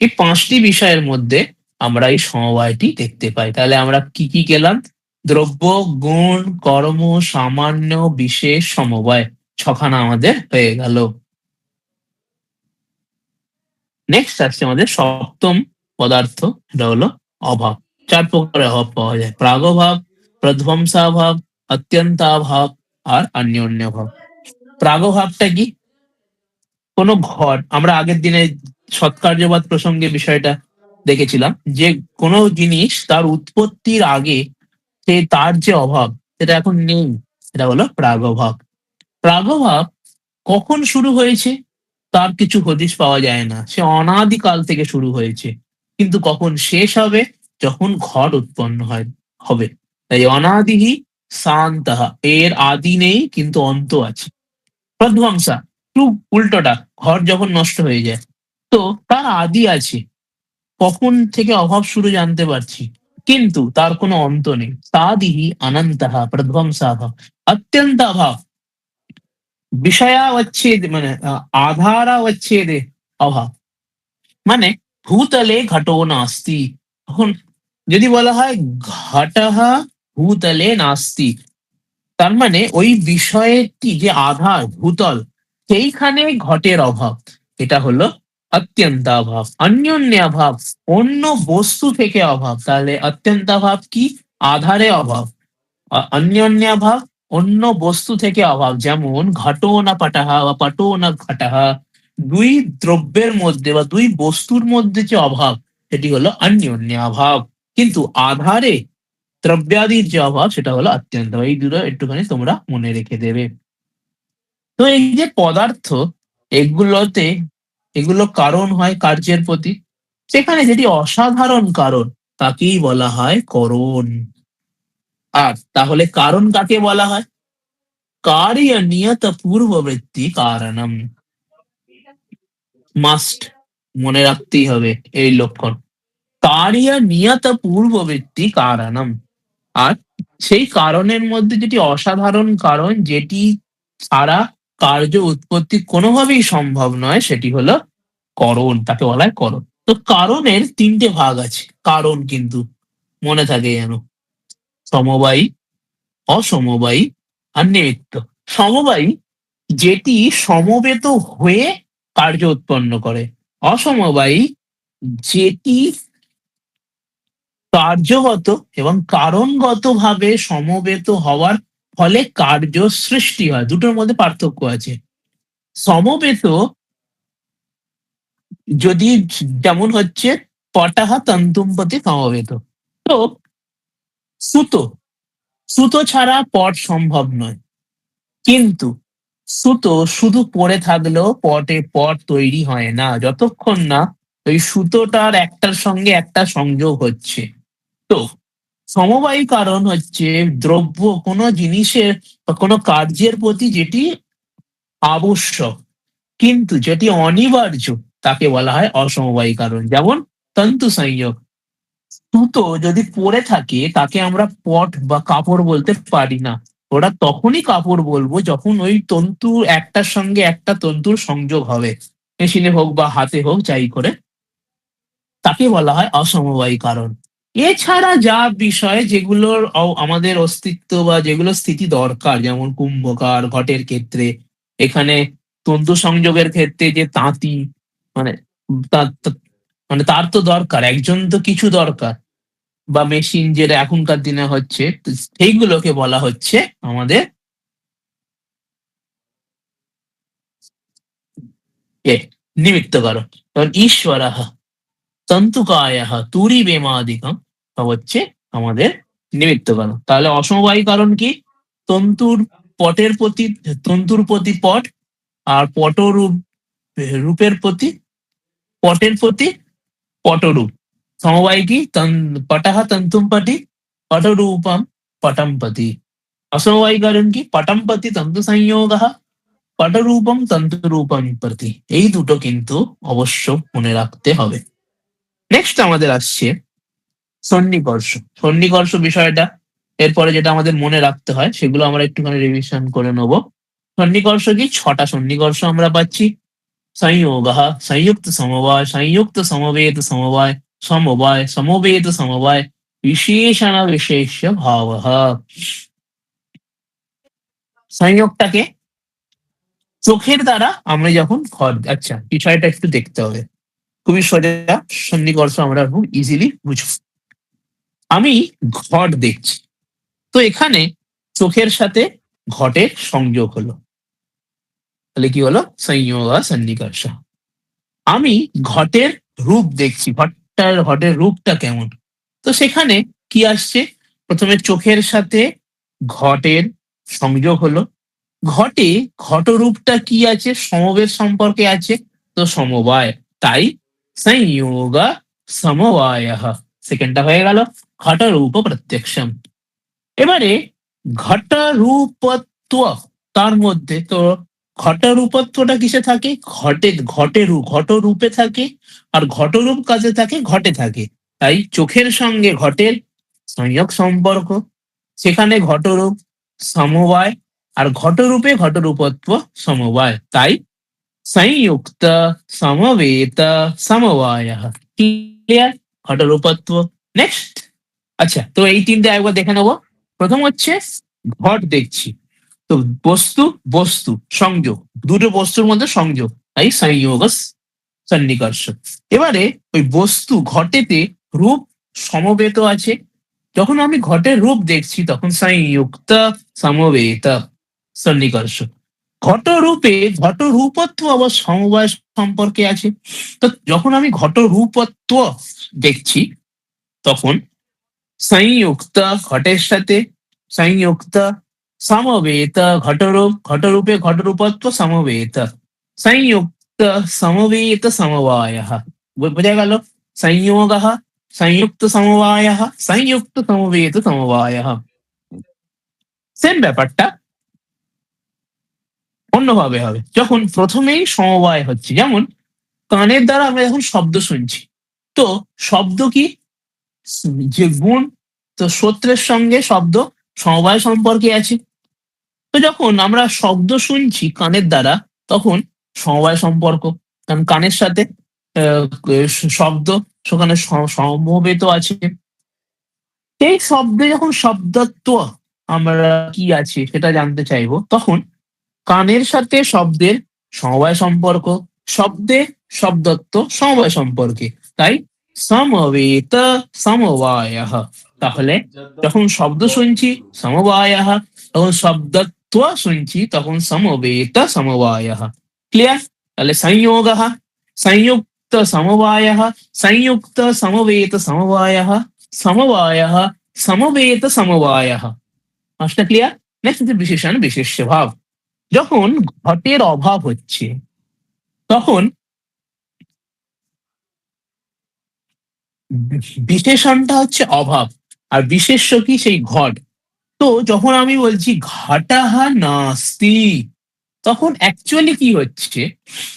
এই ৫টি বিষয়ের মধ্যে আমরা এই সমবায়টি দেখতে পাই। তাহলে আমরা কি কি গেলাম? দ্রব্য, গুণ, কর্ম, সামান্য, বিশেষ, সমবায়। ৬খানা আমাদের হয়ে গেল। নেক্সট আসছে আমাদের সপ্তম পদার্থ, এটা হলো অভাব। ৪ প্রকারের অভাব পাওয়া যায়: প্রাগভাব, প্রধ্বংসাভাব, অত্যন্তাভাব আর অন্যোন্যভাব। প্রাগভাবটা কি? কোনো ঘর, আমরা আগের দিনে সৎকার্যবাদ প্রসঙ্গে বিষয়টা দেখেছিলাম যে কোনো জিনিস তার উৎপত্তির আগে তার যে অভাব সেটা এখন নেই, সেটা হলো প্রাগভাব। প্রাগভাব কখন শুরু হয়েছে তার কিছু হদিশ পাওয়া যায় না, সে অনাদিকাল থেকে শুরু হয়েছে, কিন্তু কখন শেষ হবে? যখন ঘট উৎপন্ন হবে। তাই অনাদিহি শান্তাহা, এর আদি নেই কিন্তু অন্ত আছে। প্রধ্বংসা একটু উল্টোটা, ঘর যখন নষ্ট হয়ে যায় তো তার আদি আছে, কখন থেকে অভাব শুরু জানতে পারছি, কিন্তু তার কোনো অন্ত নেই। সাদিহি অনন্তহা প্রধ্বংসাভাব। অত্যন্তাভাব বিষয়াবচ্ছেদ মানে আধারাবচ্ছেদে অভাব, মানে ভূতলে ঘটো নাস্তি। এখন যদি বলা হয় ঘটঃ ভূতলে নাস্তি, তার মানে ওই বিষয়টি যে আধার ভূতল সেইখানে ঘটের অভাব, এটা হলো অত্যন্তাভাব। অন্যোন্যাভাব অন্য বস্তু থেকে অভাব, তাহলে অত্যন্তাভাব কি? আধারে অভাব। অন্যোন্যাভাব অন্য বস্তু থেকে অভাব, যেমন ঘটো না পটহা বা পটো না ঘটহা, দুই দ্রব্যের মধ্যে বা দুই বস্তুর মধ্যে যে অভাব সেটি হলো অন্যোন্যাভাব। কিন্তু আধারে দ্রব্যাদির যে অভাব সেটা হলো অত্যন্ত। এই দুটো একটুখানি তোমরা মনে রেখে দেবে। তো এই যে পদার্থ, এগুলোতে এগুলো কারণ হয় কার্যের প্রতি, সেখানে যেটি অসাধারণ কারণ তাকেই বলা হয় করণ। আর তাহলে কারণ কাকে বলা হয়? কার্য নিয়ত পূর্ববৃত্তি কারণম। মাস্ট মনে রাখতেই হবে এই লক্ষণ, কার্য নিয়ত পূর্ববৃত্তি কারণম। আর সেই কারণের মধ্যে যেটি অসাধারণ কারণ, যেটি ছাড়া কার্য উৎপত্তি কোনোভাবেই সম্ভব নয়, সেটি হলো করণ, তাকে বলা হয় করণ। তো কারণের ৩টে ভাগ আছে, কারণ কিন্তু মনে থাকে যেন: সমবায়ী, অসমবায়ী আর নিমিত্ত। সমবায়ী যেটি সমবেত হয়ে কার্য উৎপন্ন করে, অসমবায়ী যেটি কার্যগত এবং কারণগত ভাবে সমবেত হওয়ার ফলে কার্য সৃষ্টি হয়। দুটোর মধ্যে পার্থক্য আছে। সমবেত যদি যেমন হচ্ছে পটাহ তন্তুমপতি সমবেত। তো সুতো সুতো ছাড়া পট সম্ভব নয়, কিন্তু সুতো শুধু পড়ে থাকলেও পট তৈরি হয় না যতক্ষণ না ওই সুতোটার একটার সঙ্গে একটা সংযোগ হচ্ছে। তো সমবায়ী কারণ হচ্ছে দ্রব্য কোনো জিনিসের বা কোনো কার্যের প্রতি যেটি আবশ্যক কিন্তু যেটি অনিবার্য তাকে বলা হয় অসমবায়ী কারণ। যেমন তন্তু সংযোগ, সুতো যদি পড়ে থাকে তাকে আমরা পট বা কাপড় বলতে পারি না। ওটা তখনই কাপড় বলবো যখন ওই তন্তু একটার সঙ্গে একটা তন্তুর সংযোগ হবে, মেশিনে হোক বা হাতে হোক যাই করে, তাকে বলা হয় অসমবায়ী কারণ। এছাড়া যা বিষয় যেগুলোর আমাদের অস্তিত্ব বা যেগুলো স্থিতি দরকার, যেমন কুম্ভকার ঘটের ক্ষেত্রে, এখানে তন্তু সংযোগের ক্ষেত্রে যে তাঁতি, মানে মানে তার তো দরকার, একজন তো কিছু দরকার, বা মেশিন যেটা এখনকার দিনে হচ্ছে, তো সেইগুলোকে বলা হচ্ছে আমাদের এ নিমিত্ত কারণ। কারণ ঈশ্বর তন্তুকায় তুরি বেমাদিকম হচ্ছে আমাদের নিমিত্ত কারণ। তাহলে অসমবায়ী কারণ কি? তন্তুর পটের প্রতি তন্তুর প্রতি পট, আর পটরূপ রূপের প্রতি পটের প্রতি পটরূপ। সমবায় কি? পটহ তন্তুম পটি পটরূপম পটম্পতি। অসমবায়ী কারণ কি? পটম্পতি তন্তু সংযোগ পটরূপম তন্তুরূপম প্রতি। এই দুটো কিন্তু অবশ্য মনে রাখতে হবে। নেক্সট আমাদের আসছে সন্নিকর্ষ। সন্নিকর্ষ বিষয়টা এরপরে যেটা আমাদের মনে রাখতে হয় সেগুলো আমরা একটুখানি রিভিশন করে নেব। সন্নিকর্ষ কি? ছটা সন্নিকর্ষ আমরা পাচ্ছি। संयोग संयुक्त समवाय संयुक्त समवेत समवाय समवाय समवेत समवाय विशेषण विशेष्य भाव। সংযোগটাকে চোখের দ্বারা আমরা যখন ঘর, আচ্ছা বিষয়টা একটু দেখতে হবে, খুবই সোজা। সন্নিকর্ষ আমরা খুব ইজিলি বুঝব। আমি ঘট দেখছি, তো এখানে চোখের সাথে ঘটের সংযোগ হলো, তাহলে কি হলো? সংযোগ সন্নিকর্ষ। আমি ঘটের রূপ দেখছি, ঘটের রূপটা কেমন, তো সেখানে কি আসছে? প্রথমে চোখের সাথে ঘটের সংযোগ হলো। ঘটে ঘটরূপটা কি আছে? সমবেত সম্পর্কে আছে, তো সমবায়, তাই সংযোগ সমবায়। সেকেন্ডটা হয়ে গেল ঘটরূপ প্রত্যক্ষম। এবারে ঘটরূপত্ব, তার মধ্যে তো ঘটরূপত্বটা কিসে থাকে? ঘটরূপে থাকে, আর ঘটরূপ কাজে থাকে, ঘটে থাকে। তাই চোখের সঙ্গে ঘটের সংযোগ সম্পর্ক, সেখানে ঘটরূপ সমবায়, আর ঘটরূপে ঘটরূপত্ব সমবায়, তাই সংযুক্ত সমবেত সমবায়। ক্লিয়ার? ঘটরূপত্ব। নেক্সট, আচ্ছা তো এই তিনটে একবার দেখে নেবো। প্রথম হচ্ছে ঘট দেখছি, তো বস্তু বস্তু সংযোগ, দুটো বস্তুর মধ্যে সংযোগ, তাই সংযোগ সন্নিকর্ষ। এবারে ওই বস্তু ঘটেতে রূপ সমবেত আছে, যখন আমি ঘটের রূপ দেখছি তখন সংযুক্ত সমবেত সন্নিকর্ষ। ঘটরূপে ঘটরূপত্ব আবার সমবায় সম্পর্কে আছে, তো যখন আমি ঘটরূপত্ব দেখছি তখন संयुक्त घटेर साथे संयुक्त समवेत घटरूप घटरूपे घटरूपत्व समवेत संयुक्त समवेत समवाय। বোঝা গেল? संयोग संयुक्त समवाय संयुक्त समवेत समवाय। সেম ব্যাপারটা অন্যভাবে হবে যখন প্রথমেই সমবায় হচ্ছে। যেমন কানের দ্বারা আমরা যখন শব্দ শুনছি, তো শব্দ কি? যে গুণ, তো সূত্রের সঙ্গে শব্দ সমবায় সম্পর্কে আছে। তো যখন আমরা শব্দ শুনছি কানের দ্বারা, তখন সমবায় সম্পর্ক, কারণ কানের সাথে শব্দ সেখানে সমবেত আছে। এই শব্দে যখন শব্দত্ব আমরা কি আছে সেটা জানতে চাইবো, তখন কানের সাথে শব্দের সমবায় সম্পর্ক, শব্দে শব্দত্ব সমবায় সম্পর্কে, তাই সমবেত সমবায়। তাহলে যখন শব্দ শুনছি সমবায়, তখন শব্দত্ব শুনছি তখন সমবেত সমবায়। ক্লিয়ার? তাহলে সংযোগ সংযোগ संयुक्त समवायः, संयुक्त समवेत समवायः, समवायः সমবেত সমবায়ः। পাঁচটা ক্লিয়ার? নেক্সট হচ্ছে বিশেষণ বিশেষ্য ভাব। যখন ঘটের অভাব হচ্ছে তখন বিশেষণটা হচ্ছে অভাব আর বিশেষ্য কি সেই ঘট। তো যখন আমি বলছি ঘটাহ নাস্তি তখন অ্যাকচুয়ালি কি হচ্ছে,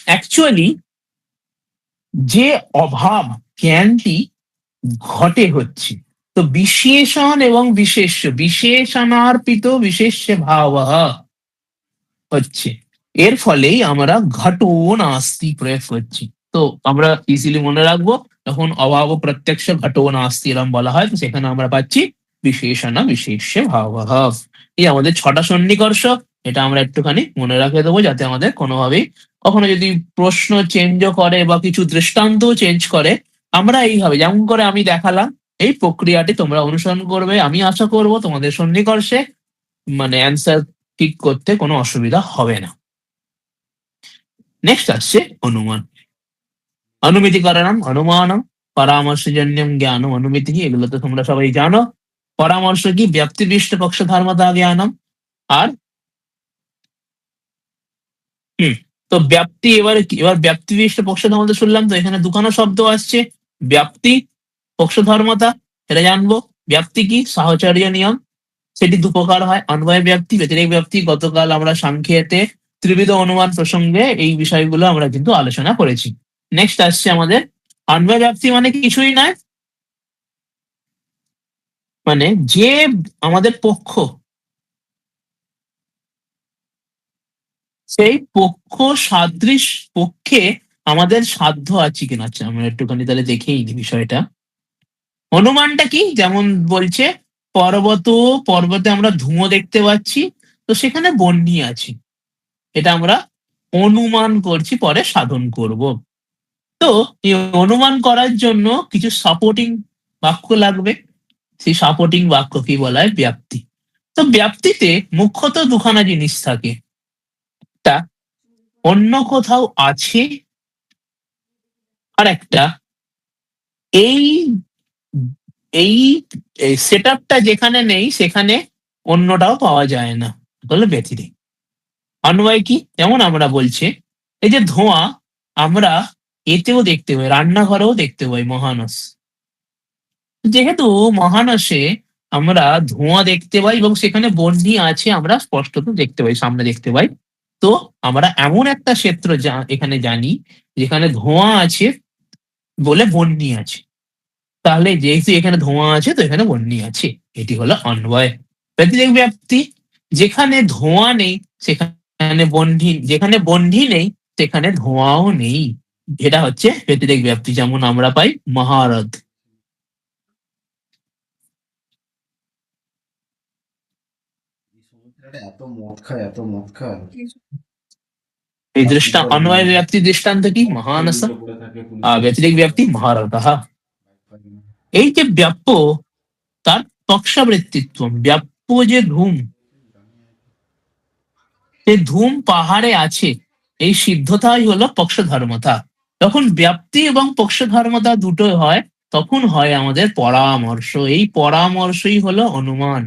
অ্যাকচুয়ালি যে অভাব জ্ঞানটি ঘটে হচ্ছে। তো বিশেষণ এবং বিশেষ্য, বিশেষণার্পিত বিশেষ্য ভাব হচ্ছে, এর ফলেই আমরা ঘটো নাস্তি প্রয়োগ করছি। তো আমরা ইজিলি মনে রাখবো যখন অভাব ও প্রত্যক্ষ ঘটো নাস্তি এরম বলা হয় তো সেখানে আমরা পাচ্ছি বিশেষণ বিশেষ্য ভাব। এই আমাদের 6টা সন্নিকর্ষ, এটা আমরা একটুখানি মনে রাখে দেবো যাতে আমাদের কোনোভাবেই কখনো যদি প্রশ্ন চেঞ্জও করে বা কিছু দৃষ্টান্তও চেঞ্জ করে আমরা এইভাবে যেমন করে আমি দেখালাম এই প্রক্রিয়াটি তোমরা অনুসরণ করবে। আমি আশা করব তোমাদের সন্নিকর্ষে মানে অ্যান্সার ঠিক করতে কোনো অসুবিধা হবে না। নেক্সট আসছে অনুমান। অনুমিতি কারণম অনুমানম পরামর্শজন্যম জ্ঞানম অনুমিতি, এগুলো তো তোমরা সবাই জানো। পরামর্শ কি ব্যক্তিবিষ্ট পক্ষধর্মতা জ্ঞানম। আর তো ব্যাপ্তি, এবার ব্যক্তিবিষ্ট পক্ষধর্মতা শুনলাম তো এখানে দুখানা শব্দ আসছে, ব্যাপ্তি পক্ষধর্মতা এটা জানবো। ব্যাপ্তি কি সাহচর্য নিয়ম, সেটি দু প্রকার হয়, অন্বয় ব্যাপ্তি ব্যতিরেক ব্যাপ্তি। গতকাল আমরা সংক্ষেপে ত্রিবিধ অনুমান প্রসঙ্গে এই বিষয়গুলো আমরা কিন্তু আলোচনা করেছি। নেক্সট আসছে আমাদের অন্বয় ব্যাপ্তি মানে কিছুই নয়, মানে যে আমাদের পক্ষ সেই পক্ষ সাদৃশ পক্ষে আমাদের সাধ্য আছে কিনা। আচ্ছা আমরা একটুখানি তাহলে দেখেই নি বিষয়টা। অনুমানটা কি, যেমন বলছে পর্বতে আমরা ধুঁয়ো দেখতে পাচ্ছি তো সেখানে বহ্নি আছে, এটা আমরা অনুমান করছি, পরে সাধন করব। তো এই অনুমান করার জন্য কিছু সাপোর্টিং বাক্য লাগবে, সেই সাপোর্টিং বাক্য কি বলা হয় ব্যাপ্তি। তো ব্যাপ্তিতে মুখ্যত দুখানা জিনিস থাকে, একটা অন্য কোথাও আছে, আর একটা এই এই সেট আপটা যেখানে নেই সেখানে অন্যটাও পাওয়া যায় না, বলে ব্যতিরেক। অন্বয় কি, যেমন আমরা বলছি এই যে ধোঁয়া আমরা এতেও দেখতে পাই, রান্নাঘরেও দেখতে পাই মহানস। যেহেতু মহানসে আমরা ধোঁয়া দেখতে পাই এবং সেখানে বহ্নি আছে আমরা স্পষ্টত দেখতে পাই, সামনে দেখতে পাই। তো আমরা এমন একটা ক্ষেত্র এখানে জানি যেখানে ধোঁয়া আছে বলে বহ্নি আছে, তাহলে যেহেতু এখানে ধোঁয়া আছে তো এখানে বহ্নি আছে, এটি হলো অন্বয়। ব্যতিরেক ব্যাপ্তি, যেখানে ধোঁয়া নেই সেখানে বহ্নি, যেখানে বহ্নি নেই সেখানে ধোঁয়াও নেই, এটা হচ্ছে ব্যতিরেক ব্যাপ্তি। যেমন আমরা পাই মহারথ। এই সমুদ্রটা এত মদ খায় এত মদ খায়। এই অন্বয় ব্যাপ্তি দৃষ্টান্ত কি মহানস, ব্যতিরেক ব্যাপ্তি মহারথ। এই যে ব্যাপ্য তার পক্ষাবৃত্তিত্ব, ব্যাপ্য যে ধূম, সে ধূম পাহাড়ে আছে, এই সিদ্ধতাই হলো পক্ষধর্মতা। যখন ব্যাপ্তি এবং পক্ষধর্মতা দুটো হয় তখন হয় আমাদের পরামর্শ, এই পরামর্শই হলো অনুমান,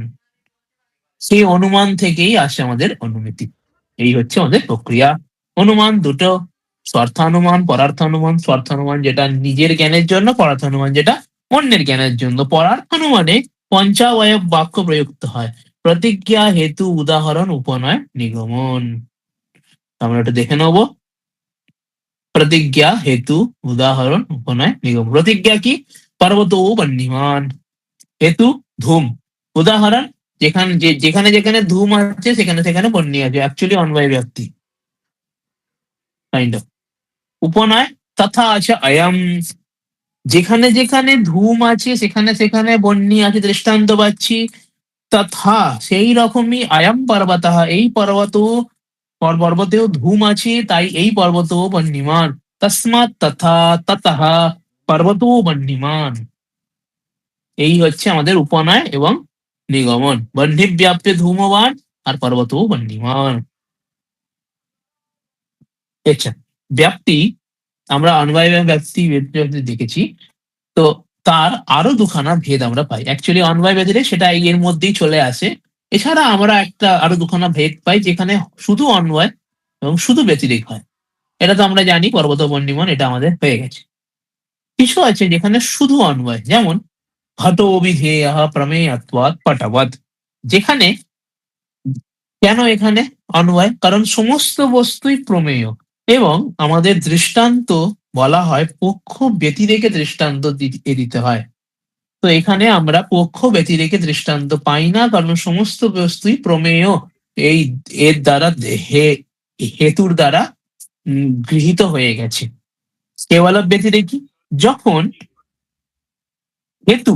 সেই অনুমান থেকেই আসে আমাদের অনুমিতি। এই হচ্ছে আমাদের প্রক্রিয়া। অনুমান দুটো, স্বার্থানুমান পরার্থানুমান। স্বার্থানুমান যেটা নিজের জ্ঞানের জন্য, পরার্থানুমান যেটা অন্যের জ্ঞানের জন্য। পরার্থানুমানে পঞ্চাবয়ব বাক্য প্রযুক্ত হয়, প্রতিজ্ঞা হেতু উদাহরণ উপনয় নিগমন। আমরা একটু দেখে নেব, প্রতিজ্ঞা হেতু উদাহরণ উপনয় নিগম। প্রতিজ্ঞা কি, পর্বত বহ্নিমান, হেতু ধূম, উদাহরণ যেখানে যেখানে ধূম আছে সেখানে সেখানে বহ্নি আছে, অ্যাকচুয়ালি অন্বয় ব্যাপ্তি কাইন্ড অফ। উপনয় তথা আছে অয়ম, যেখানে যেখানে ধূম আছে সেখানে সেখানে বহ্নি আছে, দৃষ্টান্ত পাচ্ছি। তথা সেই রকমই অয়ম পর্বত, এই পর্বতেও ধূম আছে তাই এই পর্বতও বহ্নিমান। তস্মাৎ তথা ততঃ পর্বতও বহ্নিমান। এই হচ্ছে আমাদের উপনয় এবং নিগমন। বহ্নিব্যাপ্য ধূমবান আর পর্বতও বহ্নিমান। আচ্ছা, ব্যাপ্তি আমরা অন্বয় ব্যক্তি দেখেছি, তো তার আরো দুখানা ভেদ আমরা পাই। অ্যাকচুয়ালি অন্বয় ব্যতিরেক সেটা এর মধ্যেই চলে আসে। এছাড়া আমরা একটা আরো দুখানা ভেদ পাই যেখানে শুধু অন্বয় এবং শুধু ব্যতিরেক হয়। এটা তো আমরা জানি পর্বত বন্যিমন, এটা আমাদের হয়ে গেছে। কিছু আছে যেখানে শুধু অন্বয়, যেমন ঘটো বিধেয় প্রমেয়ত্বাৎ পটবৎ, যেখানে কেন এখানে অন্বয়? কারণ সমস্ত বস্তুই প্রমেয় এবং আমাদের দৃষ্টান্ত বলা হয় পক্ষ ব্যতিরেকে দৃষ্টান্ত দিতে হয়। তো এখানে আমরা পক্ষ ব্যতিরেকে দৃষ্টান্ত পাই না, কারণ সমস্ত বস্তুই প্রমেয় এই এর দ্বারা হেতুর দ্বারা গৃহীত হয়ে গেছে। কেবল ব্যতিরেকী যখন হেতু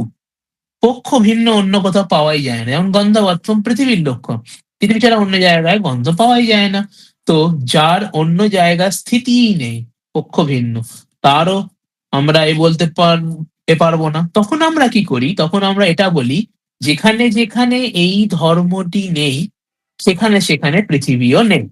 পক্ষ ভিন্ন অন্য কোথাও পাওয়াই যায় না, যেমন গন্ধবত্তম পৃথিবীর লক্ষণ, পৃথিবী ছাড়া অন্য জায়গায় গন্ধ পাওয়াই যায় না। তো যার অন্য জায়গায় স্থিতিই নেই, পক্ষ ভিন্ন, তারও আমরা বলতে পারবো না। তখন আমরা কি করি? তখন আমরা এটা বলি, যেখানে যেখানে এই ধর্মটি নেই সেখানে সেখানে পৃথিবীও নেই।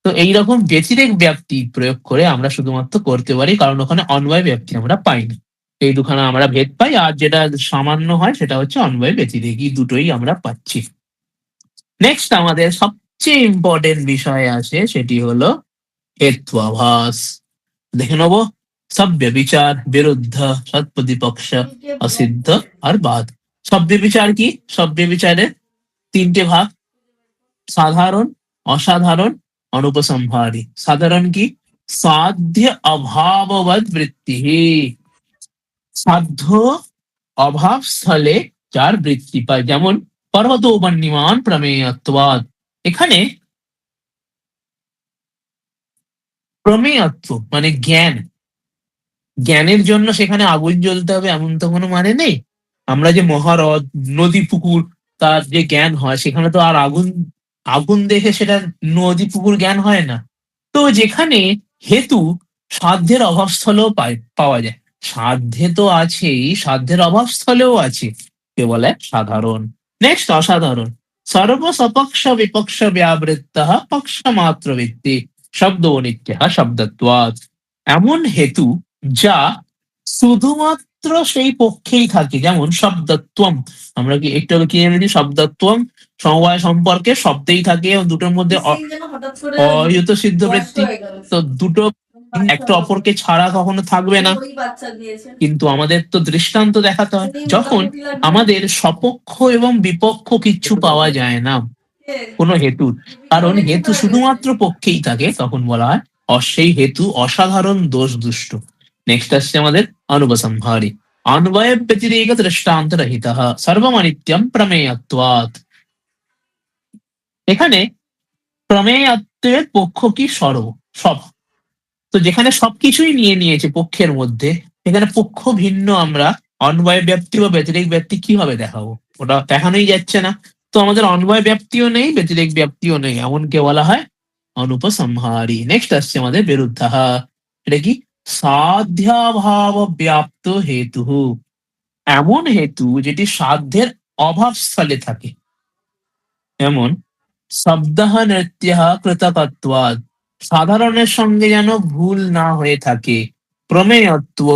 তো এইরকম ব্যতিরেক ব্যাপ্তি প্রয়োগ করে আমরা শুধুমাত্র করতে পারি, কারণ ওখানে অন্বয় ব্যাপ্তি আমরা পাই না। এই দুখানা আমরা ভেদ পাই, আর যেটা সামান্য হয় সেটা হচ্ছে অন্বয় ব্যতিরেক, এই দুটোই আমরা পাচ্ছি। নেক্সট আমাদের সবচেয়ে ইম্পর্টেন্ট বিষয় আছে, সেটি হলো হেত্বাভাস। দেখে নেবো সভ্য বিচার, বিরুদ্ধ, সৎপ্রতিপক্ষ, অসিদ্ধ আর বাদ। সভ্য বিচার কি? সভ্য বিচারের তিনটে ভাগ: সাধারণ, অসাধারণ, অনুপসংহারী। সাধারণ কি? সাধ্য অভাববৎ বৃত্তি, সাধ্য অভাব স্থলে যার বৃত্তি পায়, যেমন পর্বত বন্যিমান প্রমেয়ত্বাৎ। এখানে প্রমেয়ত্ব মানে জ্ঞান, জ্ঞানের জন্য সেখানে আগুন জ্বলতে হবে এমন তো কোনো মানে নেই। আমরা যে মহাহ্রদ, নদী, পুকুর, তার যে জ্ঞান হয় সেখানে তো আর আগুন আগুন দেখে সেটা নদী পুকুর জ্ঞান হয় না। তো যেখানে হেতু সাধ্যের অভাব স্থলেও পাওয়া যায়, সাধ্যে তো আছেই, সাধ্যের অভাব স্থলেও আছে, কে বলে সাধারণ। নেক্সট অসাধারণ। সর্বসপক্ষ বিপক্ষ ব্যাবৃত্ত পক্ষ মাত্র ভিত্তি শব্দ নিত্য শব্দত্বাৎ। এমন হেতু যা শুধুমাত্র সেই পক্ষেই থাকে, যেমন শব্দত্বম। আমরা কি একটু আগে কি জেনেছি? শব্দত্বম সমবায় সম্পর্কে শব্দেই থাকে এবং দুটোর মধ্যে অহিত সিদ্ধ বৃত্তি। তো দুটো একটা অপরকে ছাড়া কখনো থাকবে না। কিন্তু আমাদের তো দৃষ্টান্ত দেখাতে হয়, যখন আমাদের সপক্ষ এবং বিপক্ষ কিচ্ছু পাওয়া যায় না কোনো হেতুর, কারণ হেতু শুধুমাত্র পক্ষেই থাকে, তখন বলা হয় সেই হেতু অসাধারণ দোষ দুষ্ট। নেক্সট আসছে আমাদের অনুপসংহারী। অন্বয় ব্যতিরেক দৃষ্টান্ত রহিত সর্বমনিত্যম প্রমেয়ত্বাৎ। এখানে প্রমেয়ত্বের পক্ষ কি? সব। তো যেখানে সবকিছুই নিয়ে নিয়েছে পক্ষের মধ্যে, এখানে পক্ষ ভিন্ন আমরা অন্বয় ব্যাপ্তি বা ব্যতিরেক ব্যাপ্তি কিভাবে দেখাবো? ওটা দেখানোই যাচ্ছে না। তো আমাদের অন্বয় ব্যাপ্তিও নেই, ব্যতিরেক ব্যাপ্তিও নেই, এমনকে বলা হয় অনুপসংহারী। নেক্সট আসছে আমাদের বিরুদ্ধ। এটা কি? সাধ্যাভাব ব্যাপ্ত হেতু, এমন হেতু যেটি সাধ্যের অভাব স্থলে থাকে, যেমন শব্দ নৃত্য কৃতকত্বাৎ, সাধারণের সঙ্গে যেন ভুল না হয়ে থাকে। প্রমেয়ত্ব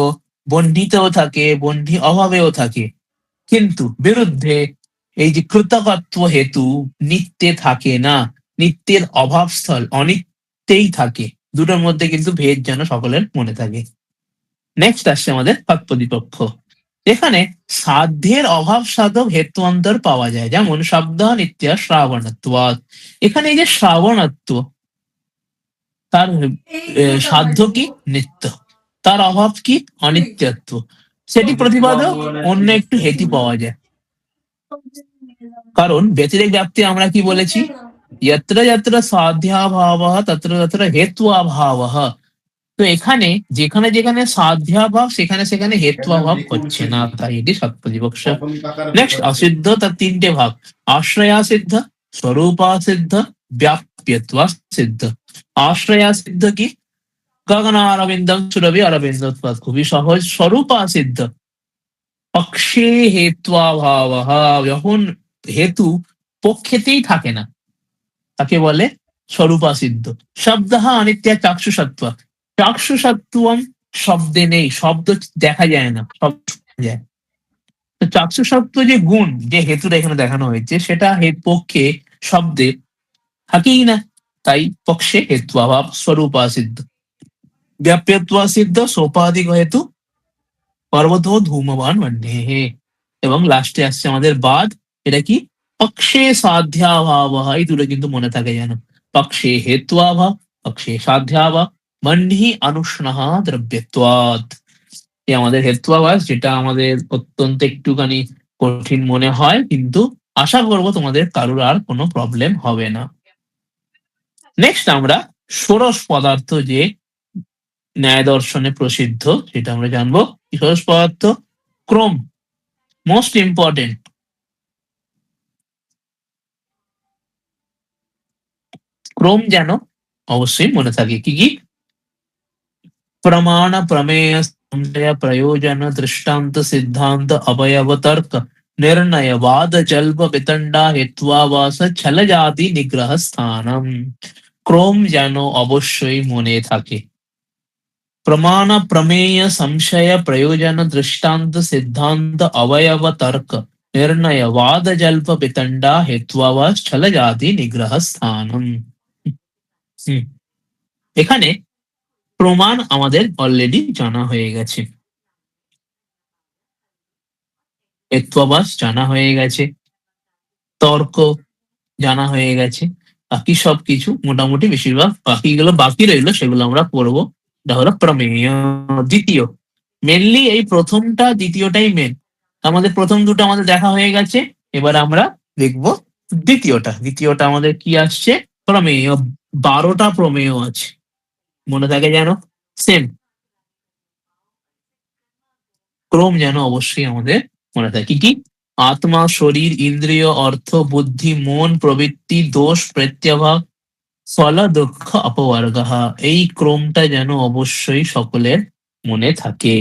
বন্ধিতও থাকে, বন্ধি অভাবেও থাকে। কিন্তু বিরুদ্ধে এই যে কৃতকত্ব হেতু নিত্যে থাকে না, নিত্যের অভাবস্থল অনিত্যেই থাকে। দুটোর মধ্যে কিন্তু ভেদ যেন সকলের মনে থাকে। নেক্সট আসছে আমাদের তৎপ্রতিপক্ষ। এখানে সাধ্যের অভাব সাধক হেতুঅন্তর পাওয়া যায়, যেমন শব্দ নিত্য শ্রাবণত্বাৎ। এখানে এই যে শ্রাবণত্ব, তার সাধ্য কি? নিত্য, তার অভাব কি? অনিত্যত্ব। সেটি প্রতিপাদক অন্য একটু হেতু পাওয়া যায়। কারণ ব্যতিরেক ব্যাপ্তি আমরা কি বলেছি? যত্র যত্র সাধ্যাভাব তত্র তত্র হেত্বাভাব। তো এখানে যেখানে যেখানে সাধ্যাভাব সেখানে সেখানে হেত্বাভাব হচ্ছে না, তাই এটি সৎপ্রতিপক্ষ। নেক্সট অসিদ্ধ, তার তিনটে ভাগ: আশ্রয়া সিদ্ধ, স্বরূপা সিদ্ধ, ব্যাপ্যত্বা সিদ্ধ। আশ্রয়া সিদ্ধ কি? গগনারবিন্দম সুরভি অরবিন্দ, খুবই সহজ। স্বরূপা সিদ্ধ পক্ষে হেত্বাভাব, যখন হেতু পক্ষেতেই থাকে না, তাকে বলে স্বরূপা সিদ্ধ। শব্দ অনিত্য চাক্ষুষত্ব, চাক্ষুষত্বম শব্দে নেই, শব্দ দেখা যায় না, শব্দ শোনা যায়। তো চাক্ষুষত্ব যে গুণ, যে হেতুটা এখানে দেখানো হয়েছে, সেটা পক্ষে শব্দে থাকেই না, তাই পক্ষে হেত্বাভাব স্বরূপা সিদ্ধ। ব্যাপ্যত্বা সিদ্ধ সোপাধিক হেতু পর্বত ধূমবান বন্যে। এবং লাস্টে আসছে আমাদের বাদ, এটা কি পক্ষে সাধ্যাভাব, এই দুটো কিন্তু মনে থাকে যেন। পক্ষে হেত্বাভাব, পক্ষে সাধ্যাভাব, মন্হি অনুষ্ণাহ দ্রব্যত্বাৎ। এই আমাদের হেত্বাভাস, যেটা আমাদের অত্যন্ত একটুখানি কঠিন মনে হয়, কিন্তু আশা করব তোমাদের কারোর আর কোনো প্রবলেম হবে না। নেক্সট আমরা ষোড়শ পদার্থ, যে ন্যায় দর্শনে প্রসিদ্ধ, সেটা আমরা জানবো। কি ষোড়শ পদার্থ? ক্রম, মোস্ট ইম্পর্টেন্ট। ক্রম যেন অবশ্যই মনে থাকে। কি কি? प्रमाण प्रमेय संशय प्रयोजन दृष्टांत सिद्धांत अवयव तर्क निर्णय वाद जल्प वितंडा हेत्वावास छल जाति निग्रह स्थानम। ক্রম যেন অবশ্যই মনে থাকে। प्रमाण प्रमेय संशय प्रयोजन दृष्टांत सिद्धांत अवयव तर्क निर्णय वाद जल्प वितंडा हेत्वावास छल जाति निग्रह स्थानम। এখানে প্রমাণ আমাদের অলরেডি জানা হয়ে গেছে, হেত্বাভাস জানা হয়ে গেছে, তর্ক জানা হয়ে গেছে, বাকি সবকিছু মোটামুটি বেশিরভাগ বাকিগুলো বাকি রইলো, সেগুলো আমরা পড়বো। এটা হলো প্রমেয়। দ্বিতীয়, মেনলি এই প্রথমটা দ্বিতীয়টাই মেন। আমাদের প্রথম দুটো আমাদের দেখা হয়ে গেছে, এবার আমরা দেখবো দ্বিতীয়টা। দ্বিতীয়টা আমাদের কি আসছে? প্রমেয়। 12টা প্রমেয় আছে, মনে থাকে যেন। সেম ক্রম যেন অবশ্যই আমাদের মনে থাকে। কি কি? আত্মা, শরীর, ইন্দ্রিয়, অর্থ, বুদ্ধি, মন, প্রবৃত্তি, দোষ, প্রত্যভাব, ফল, দুঃখ, অপবর্গ। এই ক্রমটা যেন অবশ্যই সকলের মনে থাকে।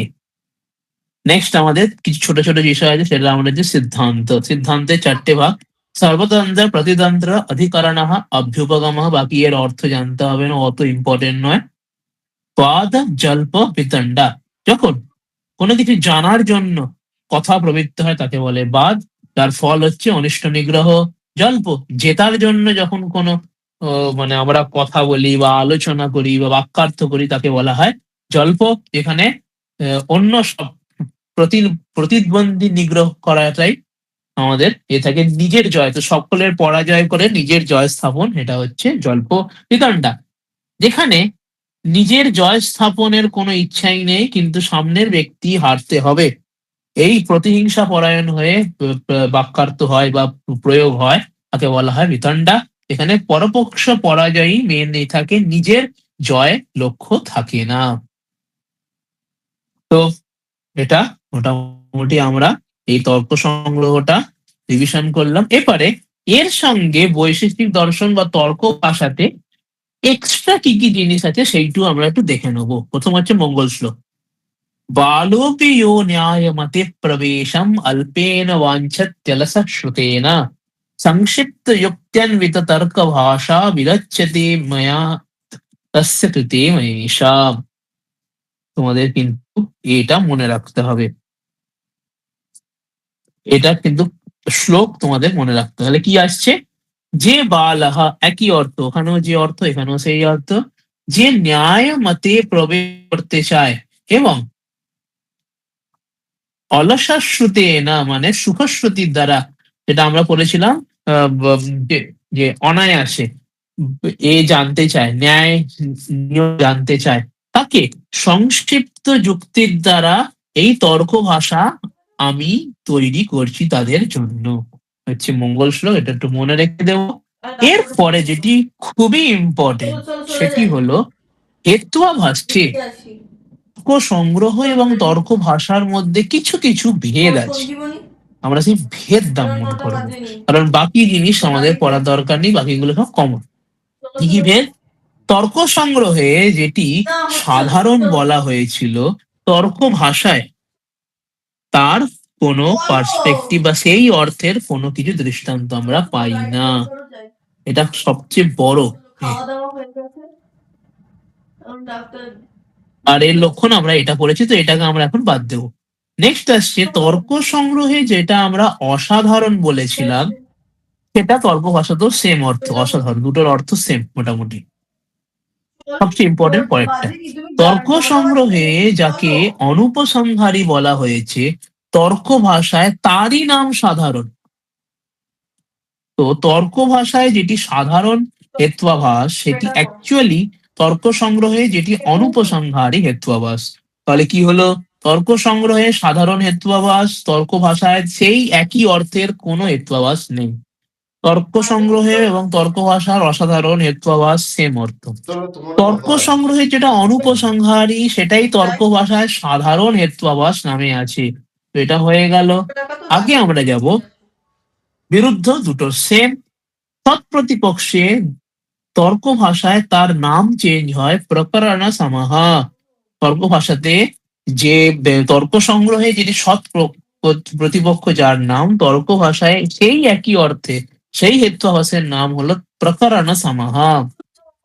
নেক্সট আমাদের কিছু ছোট ছোট বিষয় আছে, সেটা আমাদের যে সিদ্ধান্ত। সিদ্ধান্তের 4টে ভাগ: সর্বতন্ত্র, প্রতিতন্ত্র, অধিকরণ, অভ্যুপগম। বাকি এর অর্থ জানতে হবে না, অত ইম্পর্টেন্ট নয়। বাদ, জল্প, বিতণ্ডা। যখন কোনো কিছু জানার জন্য কথা প্রবৃত্ত হয় তাকে বলে বাদ, তার ফল হচ্ছে অনিষ্ট নিগ্রহ। জল্প, জেতার জন্য যখন কোনো মানে আমরা কথা বলি বা আলোচনা করি বা বাক্যার্থ করি, তাকে বলা হয় জল্প। এখানে অন্য সব প্রতিদ্বন্দ্বী নিগ্রহ করাটাই আমাদের থাকে নিজের জয়। তো সকলের পরাজয় করে নিজের জয় স্থাপন, এটা হচ্ছে জল্প। বিতণ্ডা, যেখানে নিজের জয় স্থাপনের কোনো ইচ্ছাই নেই, কিন্তু সামনের ব্যক্তি হারতে হবে, এই প্রতিহিংসা পরায়ণ হয়ে বাক্যার্থ হয় বা প্রয়োগ হয়, তাকে বলা হয় বিতণ্ডা। এখানে পরপক্ষ পরাজয়ী মেন থাকে, নিজের জয় লক্ষ্য থাকে না। তো এটা মোটামুটি আমরা এই তর্ক সংগ্রহটা রিভিশন করলাম। এবারে এর সঙ্গে বৈশেষিক দর্শন বা তর্ক ভাষাতে এক্সট্রা কি কি জিনিস আছে সেইটু আমরা একটু দেখে নেবো। প্রথম হচ্ছে মঙ্গল শ্লোক। बालोऽपि यो न्यायमतिः प्रवेशम् अल्पेन वाञ्छत्यलस श्रुतेन संक्षिप्तयुक्त्यन्विततर्कभाषा विरच्यते मया तस्य कृते महेशा। তোমাদের কিন্তু এটা মনে রাখতে হবে, এটা কিন্তু শ্লোক তোমাদের মনে রাখতে হবে। কি আসছে? যে বালাহা, একই অর্থ, ওখানেও যে অর্থ এখানেও সেই অর্থ। যে ন্যায় মতে প্রবেশ করতে চায় এবং অলসাশ্রুতে না, মানে সুখশ্রুতির দ্বারা, যেটা আমরা পড়েছিলাম যে অনায়াসে এ জানতে চায়, ন্যায় নিয়ম জানতে চায়, তাকে সংক্ষিপ্ত যুক্তির দ্বারা এই তর্ক ভাষা আমি তৈরি করছি তাদের জন্য। হচ্ছে মঙ্গল শ্লোক, এটা একটু মনে রেখে দেবো। এরপরে যেটি খুবই ইম্পর্টেন্ট, সেটি হলো হেত্বাভাসে তর্ক সংগ্রহ এবং তর্ক ভাষার মধ্যে কিছু কিছু ভেদ আছে, আমরা সেই ভেদটা মনে করবো। কারণ বাকি জিনিস আমাদের পড়ার দরকার নেই, বাকিগুলো সব কমন। কি কি ভেদ? তর্ক সংগ্রহে যেটি সাধারণ বলা হয়েছিল, তর্ক ভাষায় তার কোনো পার্সপেক্টিভ বা সেই অর্থের কোনো কিছু দৃষ্টান্ত আমরা পাই না। এটা সবচেয়ে বড়। আর এর লক্ষণ আমরা এটা পড়েছি, তো এটাকে আমরা এখন বাদ দেবো। নেক্সট আসছে তর্ক সংগ্রহে, যেটা আমরা অসাধারণ বলেছিলাম, সেটা তর্ক ভাষাতেও সেম অর্থ, অসাধারণ, দুটোর অর্থ সেম মোটামুটি। সবচেয়ে ইম্পর্টেন্ট পয়েন্টটা, তর্ক সংগ্রহে যাকে অনুপসংহারী বলা হয়েছে তর্ক ভাষায়, তারই নাম সাধারণ। তো তর্ক ভাষায় যেটি সাধারণ হেত্বাভাস, সেটি অ্যাকচুয়ালি তর্ক সংগ্রহে যেটি অনুপসংহারী হেত্বাভাস। তাহলে কি হলো, তর্ক সংগ্রহে সাধারণ হেত্বাভাস, তর্ক ভাষায় সেই একই অর্থের কোনো হেত্বাভাস নেই। তর্ক সংগ্রহে এবং তর্ক ভাষার অসাধারণ হেত্বাভাস সেম অর্থ। তর্ক সংগ্রহে যেটা অনুপসংহারী, সেটাই তর্ক ভাষায় সাধারণ হেত্বাভাস নামে আছে। তো এটা হয়ে গেল। আগে আমরা যাব বিরুদ্ধ, দুটো সেম। তৎপ্রতিপক্ষে তর্ক ভাষায় তার নাম চেঞ্জ হয় প্রকরণ সামাহা। তর্ক ভাষাতে যে তর্ক সংগ্রহে যেটি প্রতিপক্ষ, যার নাম তর্ক ভাষায় সেই একই অর্থে সেই হেত্বাভাসের নাম হলো প্রকরণ সামাহা।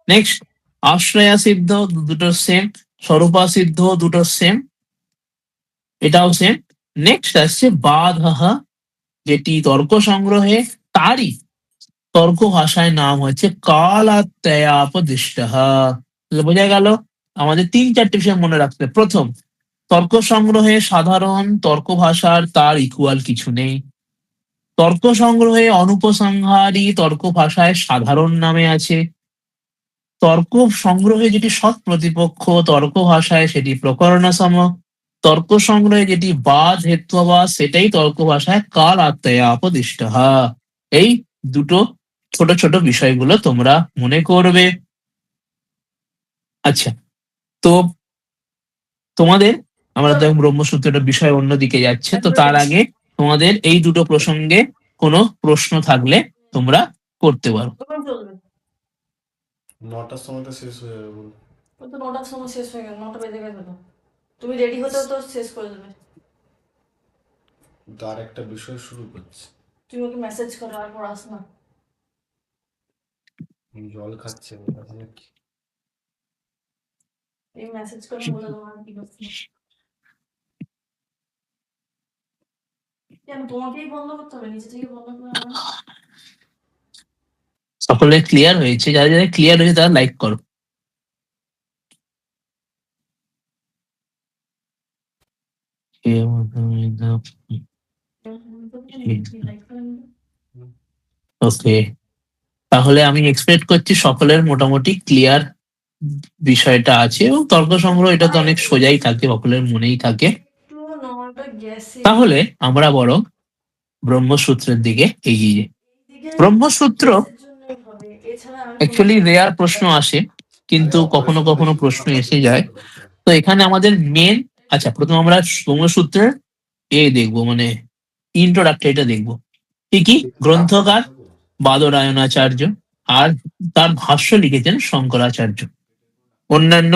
নেক্সট, আশ্রয়া সিদ্ধ, দুটো সেম। স্বরূপা সিদ্ধ, দুটো সেম, এটাও সেম। নেক্সট আসছে বাধহ, যেটি তর্ক সংগ্রহে তারই তর্ক ভাষায় নাম হচ্ছে কালাত্যয়াপদিষ্ট। বোঝা গেল? আমাদের 3-4টে বিষয় মনে রাখতে হবে। প্রথম, তর্ক সংগ্রহে সাধারণ, তর্ক ভাষার তার ইকুয়াল কিছু নেই। তর্ক সংগ্রহে অনুপসংহারী, তর্ক ভাষায় সাধারণ নামে আছে। তর্ক সংগ্রহে যেটি সৎ প্রতিপক্ষ, তর্ক ভাষায় সেটি প্রকরণসম। তর্ক সংগ্রহে যেটি বাদ হেত্বাভাস, সেটাই তর্ক ভাষায় কাল আত্ময়া আপদিষ্ট। এই দুটো ছোট ছোট বিষয়গুলো তোমরা মনে করবে। আচ্ছা, তো তোমাদের, আমরা তো ব্রহ্মসূত্রটা বিষয় অন্যদিকে যাচ্ছে, তো তার আগে তোমাদের এই দুটো প্রসঙ্গে কোনো প্রশ্ন থাকলে তোমরা করতে পারো। 9টার সময় তো শেষ হয়ে যাবে বলো। ওই তো 9টার সময় শেষ হয়ে গেল, 9টা বেজে গেছে তো। তুমি রেডি হতেও তো শেষ করে দেবে। তো আর একটা বিষয় শুরু করছি। তুমি ওকে মেসেজ করো, আর পর আস না। জল খাচ্ছে নাকি? এই মেসেজ করে বলে দেবো আর কি করছি। কেন তোমাকেই বন্ধ করতে হবে? নিচে থেকে বন্ধ করে হবে না? সকলে ক্লিয়ার হয়েছে? যারা যারা ক্লিয়ার হয়েছে তারা লাইক করো। ওকে, তাহলে আমি এক্সপেক্ট করছি সকলের মোটামুটি ক্লিয়ার বিষয়টা আছে, এবং তর্ক সংগ্রহ এটা তো অনেক সোজাই থাকে, সকলের মনেই থাকে। একটু 9টা গেছে। তাহলে আমরা বরং ব্রহ্মসূত্রের দিকে এগিয়ে যাই। ব্রহ্মসূত্র অ্যাকচুয়ালি রেয়ার প্রশ্ন আসে, কিন্তু কখনো কখনো প্রশ্ন এসে যায়। তো এখানে আমাদের মেন, আচ্ছা প্রথম আমরা ব্রহ্মসূত্রের দেখবো, মানে ইন্ট্রোডাক্টরিটা দেখবো। কি গ্রন্থকার বাদরায়ণাচার্য, আর তার ভাষ্য লিখেছেন শঙ্করাচার্য। অন্যান্য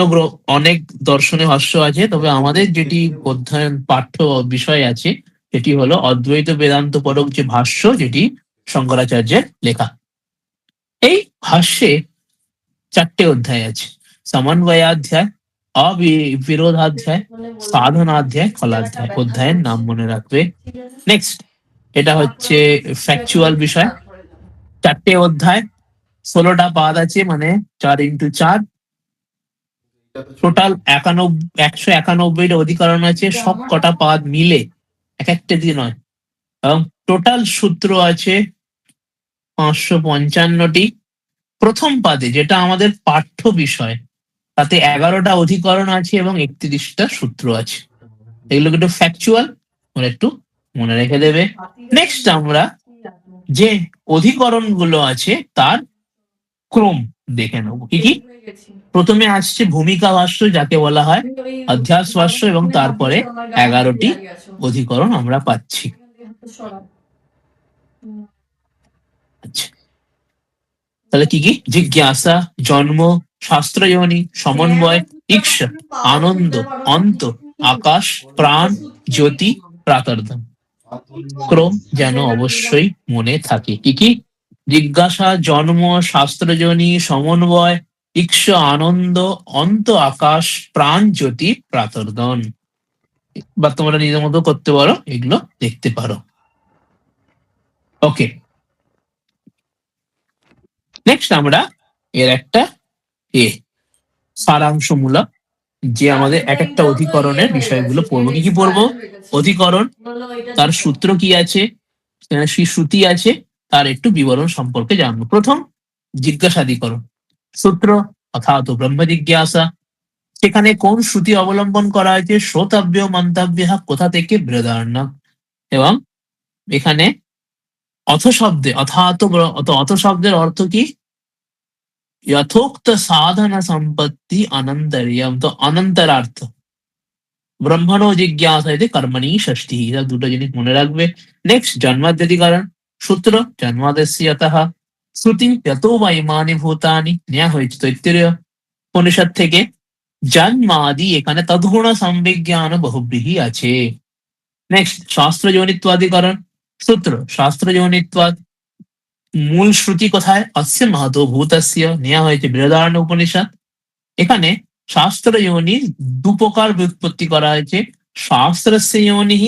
অনেক দর্শনে ভাষ্য আছে, তবে আমাদের যেটি অধ্যয়ন পাঠ্য বিষয় আছে সেটি হলো অদ্বৈত বেদান্ত পরক যে ভাষ্য, যেটি শঙ্করাচার্যের লেখা। এই ভাষ্যে 4টে অধ্যায় আছে: সমন্বয়াধ্যায়, অবিরোধাধ্যায়, সাধনাধ্যায়, ফলাধ্যায়। অধ্যায়ের নাম মনে রাখবে। নেক্সট, এটা হচ্ছে ফ্যাকচুয়াল বিষয়। 4টে অধ্যায়, 16টা পাদ আছে, মানে 4x4। টোটাল 191টা অধিকরণ আছে, সব কটা পাদ মিলে, এক একটা দিয়ে নয়। এবং টোটাল সূত্র আছে 555টি। প্রথম পাদে, যেটা আমাদের পাঠ্য বিষয়, তাতে 11টা অধিকরণ আছে এবং 31টা সূত্র আছে। এগুলো একটু ফ্যাকচুয়াল, একটু মনে রেখে দেবে। নেক্সট, আমরা যে অধিকরণ গুলো আছে তার ক্রম দেখে নেবো। কি প্রথমে আসছে ভূমিকা ভাষ্য, যাকে বলা হয় অধ্যাস ভাষ্য, এবং তারপরে 11টি অধিকরণ আমরা পাচ্ছি। আচ্ছা, তাহলে কি জিজ্ঞাসা, জন্ম, শাস্ত্রয়োনি, সমন্বয়, ঈক্ষা, আনন্দ, অন্ত, আকাশ, প্রাণ, জ্যোতি, প্রাতর্ধম। ক্রম যেন অবশ্যই মনে থাকে। কি জিজ্ঞাসা, জন্ম, শাস্ত্রজনী, সমন্বয়, ঈক্ষ আনন্দ অন্ত আকাশ প্রাণ জ্যোতি প্রাতর্দন। বা তোমরা নিজের মতো করতে পারো, এগুলো দেখতে পারো। ওকে, নেক্সট আমরা এর একটা সারাংশমূলক যে আমাদের এক একটা অধিকরণের বিষয়গুলো পড়বো। কি কি পড়বো? অধিকরণ, তার সূত্র কি আছে, শ্রুতি আছে, তার একটু বিবরণ সম্পর্কে জানবো। প্রথম জিজ্ঞাসাধিকরণ সূত্র অর্থাৎ ব্রহ্ম জিজ্ঞাসা। সেখানে কোন শ্রুতি অবলম্বন করা হয়েছে? শ্রোতব্য মন্তব্য কোথা থেকে? বৃহদারণ্যক। এবং এখানে অথ শব্দে অথ শব্দের অর্থ কি? যথোক্ত সাধনা সম্পত্তি অনন্তরিয়ম, তো অনন্তরার্থ। ব্রহ্মণো জিজ্ঞাসা কর্মণি ষষ্ঠী, এটা দুটো জিনিস মনে রাখবে। নেক্সট জন্মাদ্যধিকরণ সূত্র জন্মাদস্য যতঃ শ্রুতি যতো বা ইমানি ভূতানি, নেওয়া হয়েছে তৈত্তরীয় উপনিষদ থেকে। জন্মাদি এখানে তদ্গুণ সংবিজ্ঞান বহুব্রীহি আছে। নেক্সট শাস্ত্র যোনিত্বাধিকরণ সূত্র শাস্ত্র যোনিত্বাদ, মূল শ্রুতি কোথায়? অস্য মহতো ভূতস্য, নেওয়া হয়েছে বৃহদারণ্যক উপনিষদ। এখানে শাস্ত্র যোনির দু প্রকার ব্যুৎপত্তি করা হয়েছে, শাস্ত্রস্য যোনিঃ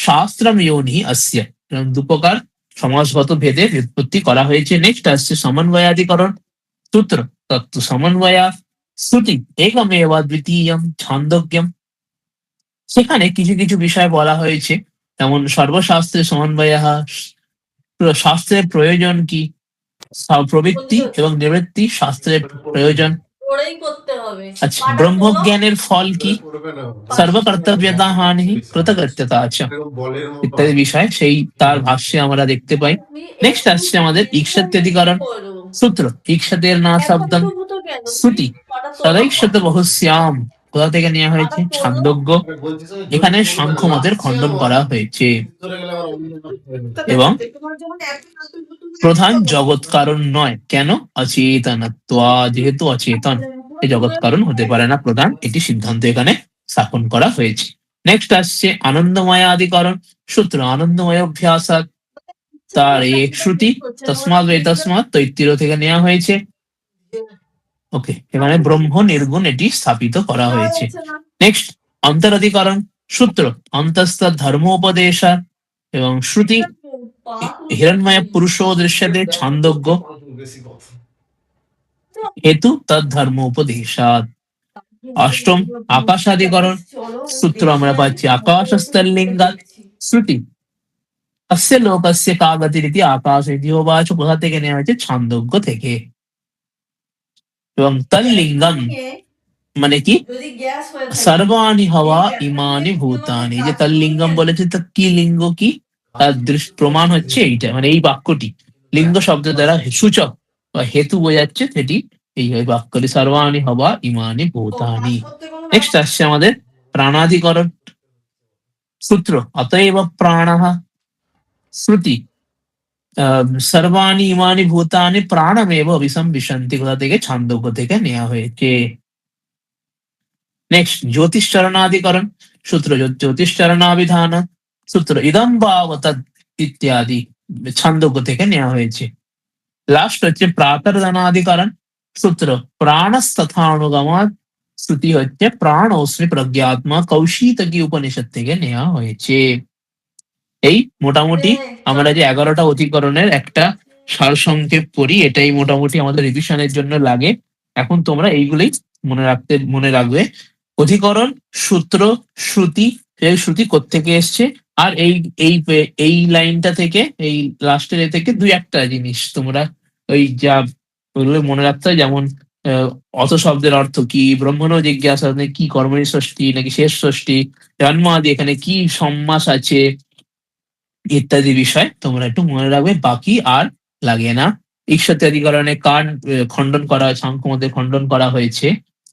শাস্ত্রম যোনিঃ অস্য, এরকম দু প্রকার সমাসগত ভেদে ব্যুৎপত্তি করা হয়েছে। নেক্সট আসছে সমন্বয়াধিকরণ সূত্র তত্ত্ব সমন্বয়া শ্রুতি একমেব দ্বিতীয়ম ছন্দোজ্ঞম। সেখানে কিছু কিছু বিষয় বলা হয়েছে, যেমন সর্বশাস্ত্রে সমন্বয়, শাস্ত্রের প্রয়োজন কি, প্রবৃত্তি এবং নিবৃত্তি শাস্ত্রের প্রয়োজন। ওরাই করতে হবে। আচ্ছা, ব্রহ্মজ্ঞানের ফল কি? করবে না সর্বকর্তব্যতা হানি কৃতকর্ত্যতা আছে বলের মতো ইত্যাদি বিষয় সেই তার ভাষ্যে আমরা দেখতে পাই। নেক্সট আসছে আমাদের ঈক্ষাত্যাধিকরণ সূত্র ঈক্ষাতের না শব্দম শ্রুতি সদৈক্ষত বহুশ্যাম, কোথা থেকে নেওয়া হয়েছে? ছান্দোগ্য। এখানে সাংখ্য মতের খণ্ডন করা হয়েছে। এবং প্রধান জগৎ কারণ নয়, কেন? অচেতনত্বা, যেহেতু অচেতন এই জগৎ কারণ হতে পারে না প্রধান, এটি সিদ্ধান্ত এখানে স্থাপন করা হয়েছে। নেক্সট আসছে আনন্দময় আদিকরণ সূত্র আনন্দময় অভ্যাসাৎ, তার এক শ্রুতি তসমাৎ তসমাৎ তৈত্তির থেকে নেওয়া হয়েছে। ওকে, এখানে ব্রহ্ম নির্গুণ এটি স্থাপিত করা হয়েছে। নেক্সট অন্তরাধিকরণ সূত্র অন্তস্থ ধর্মোপদেশা, এবং শ্রুতি হিরণ্ময় পুরুষো দৃশ্যতে ছন্দোগ্য হেতু তদ ধর্ম উপদেশাৎ। অষ্টম আকাশাধিকরণ সূত্র আমরা পাচ্ছি আকাশস্থলিঙ্গাৎ শ্রুতি অস্য লোকস্য কাগতিরিতি আকাশ ইতিবাচ, কোথা থেকে নেওয়া হয়েছে? ছান্দোগ্য থেকে। এবং তল্লিঙ্গম মানে কি? যদি গ্যাস হয়ে থাকে সর্বাণি হওয়া ইমানি ভূতানি, এই যে তল্লিঙ্গম বলেছে, তো কি লিঙ্গ কি? তার প্রমাণ হচ্ছে এইটা, মানে এই বাক্যটি লিঙ্গ শব্দ দ্বারা সূচক বা হেতু বোঝাচ্ছে, সেটি এই বাক্যটি সর্বাণি হওয়া ইমানি ভূতানি। নেক্সট আসছে আমাদের প্রাণাধিকরণ সূত্র অতএব প্রাণঃ শ্রুতি সর্বাণি ইমানি ভূতানি প্রাণমেব অভিসম্বিশন্তি, কোথা থেকে? ছান্দোগ্য থেকে নেওয়া হয়েছে। নেক্সট জ্যোতিষচরণাধিকরণ সূত্র জ্যোতিষচরণাভিধান সূত্র ইদম বাবত ইত্যাদি ছান্দোগ্য থেকে নেওয়া হয়েছে। লাস্ট হচ্ছে প্রাতর্দনাধিকরণ সূত্র প্রাণস্তথানুগমাৎ, শ্রুতি হচ্ছে প্রাণ অস্মি প্রজ্ঞাত্মা কৌশিতকী উপনিষদ থেকে নেওয়া হয়েছে। এই মোটামুটি আমরা যে 11টা অধিকরণের একটা সারসংক্ষেপ করি, এটাই মোটামুটি আমাদের রিভিশনের জন্য লাগে। এখন তোমরা এইগুলোই মনে রাখবে, অধিকরণ সূত্র শ্রুতি, এই শ্রুতি কোত্থেকে এসছে, আর এই এই এই লাইনটা থেকে এই লাস্টের এ থেকে দুই একটা জিনিস তোমরা ওই যা ওগুলো মনে রাখতে হয়, যেমন অত শব্দের অর্থ কি, ব্রহ্মণ জিজ্ঞাসা কি কর্মণি ষষ্ঠী নাকি শেষ ষষ্ঠী, জন্মাদি এখানে কি সমাস আছে ইত্যাদি বিষয় তোমরা একটু মনে রাখবে, বাকি আর লাগে না। ঈক্ষাত্যাধিকরণে কার খণ্ডন করা হয়? সাংখ্য মতে খণ্ডন করা হয়েছে।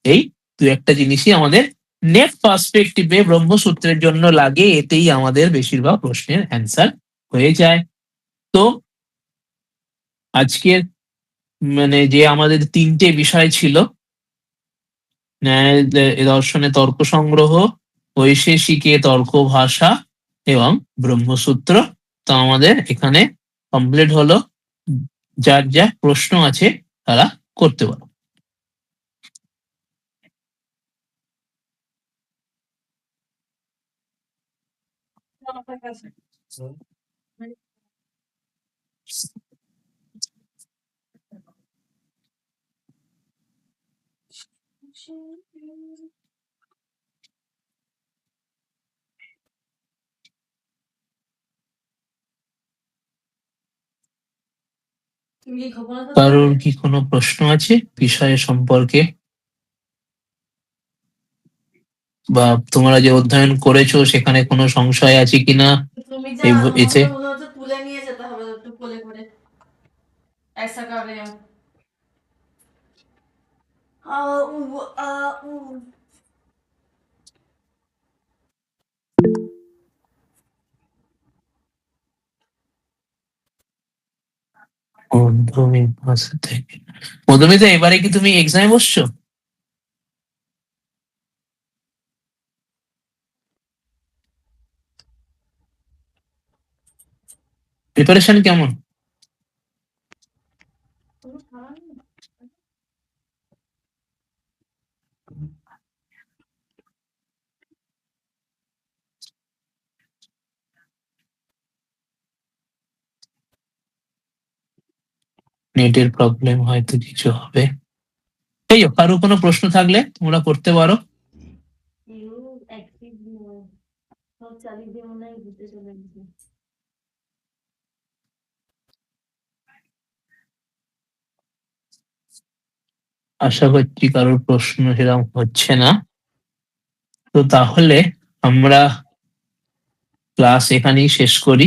এই দু একটা জিনিসই আমাদের নেট পার্সপেক্টিভে ব্রহ্মসূত্রের জন্য লাগে, এতেই আমাদের বেশিরভাগ প্রশ্নের অ্যান্সার হয়ে যায়। তো আজকের মানে যে আমাদের 3টে বিষয় ছিল, ন্যায় দর্শনে তর্ক সংগ্রহ, বৈশেষিকে তর্ক ভাষা এবং ব্রহ্মসূত্র, তো আমাদের এখানে কমপ্লিট হলো। যার যা প্রশ্ন আছে তারা করতে পারো। তুমি কি খবর আছে? কারোর কি কোনো প্রশ্ন আছে বিষয় সম্পর্কে, বা তোমরা যে অধ্যয়ন করেছো সেখানে কোনো সংশয় আছে কিনা তুমি যা এতে? আমাকে মনে হচ্ছে তুলে নিয়ে যেতে হবে একটু কোলে করে ऐसा कर रहे हैं आ उ आ उ মধ্যমিতা থেকে মধ্যমিতা এবারে কি তুমি এক্সামে বসছো? প্রিপারেশন কেমন? নেটের প্রবলেম হয়তো কিছু হবে। এই কারো কোনো প্রশ্ন থাকলে তোমরা করতে পারো। ইউ অ্যাক্টিভ নয় সব চালিয়ে দিয়ে মনে হয় ঘুরতে চলে গেছে আশা করছি কারোর প্রশ্ন সেরকম হচ্ছে না। তো তাহলে আমরা ক্লাস এখানেই শেষ করি।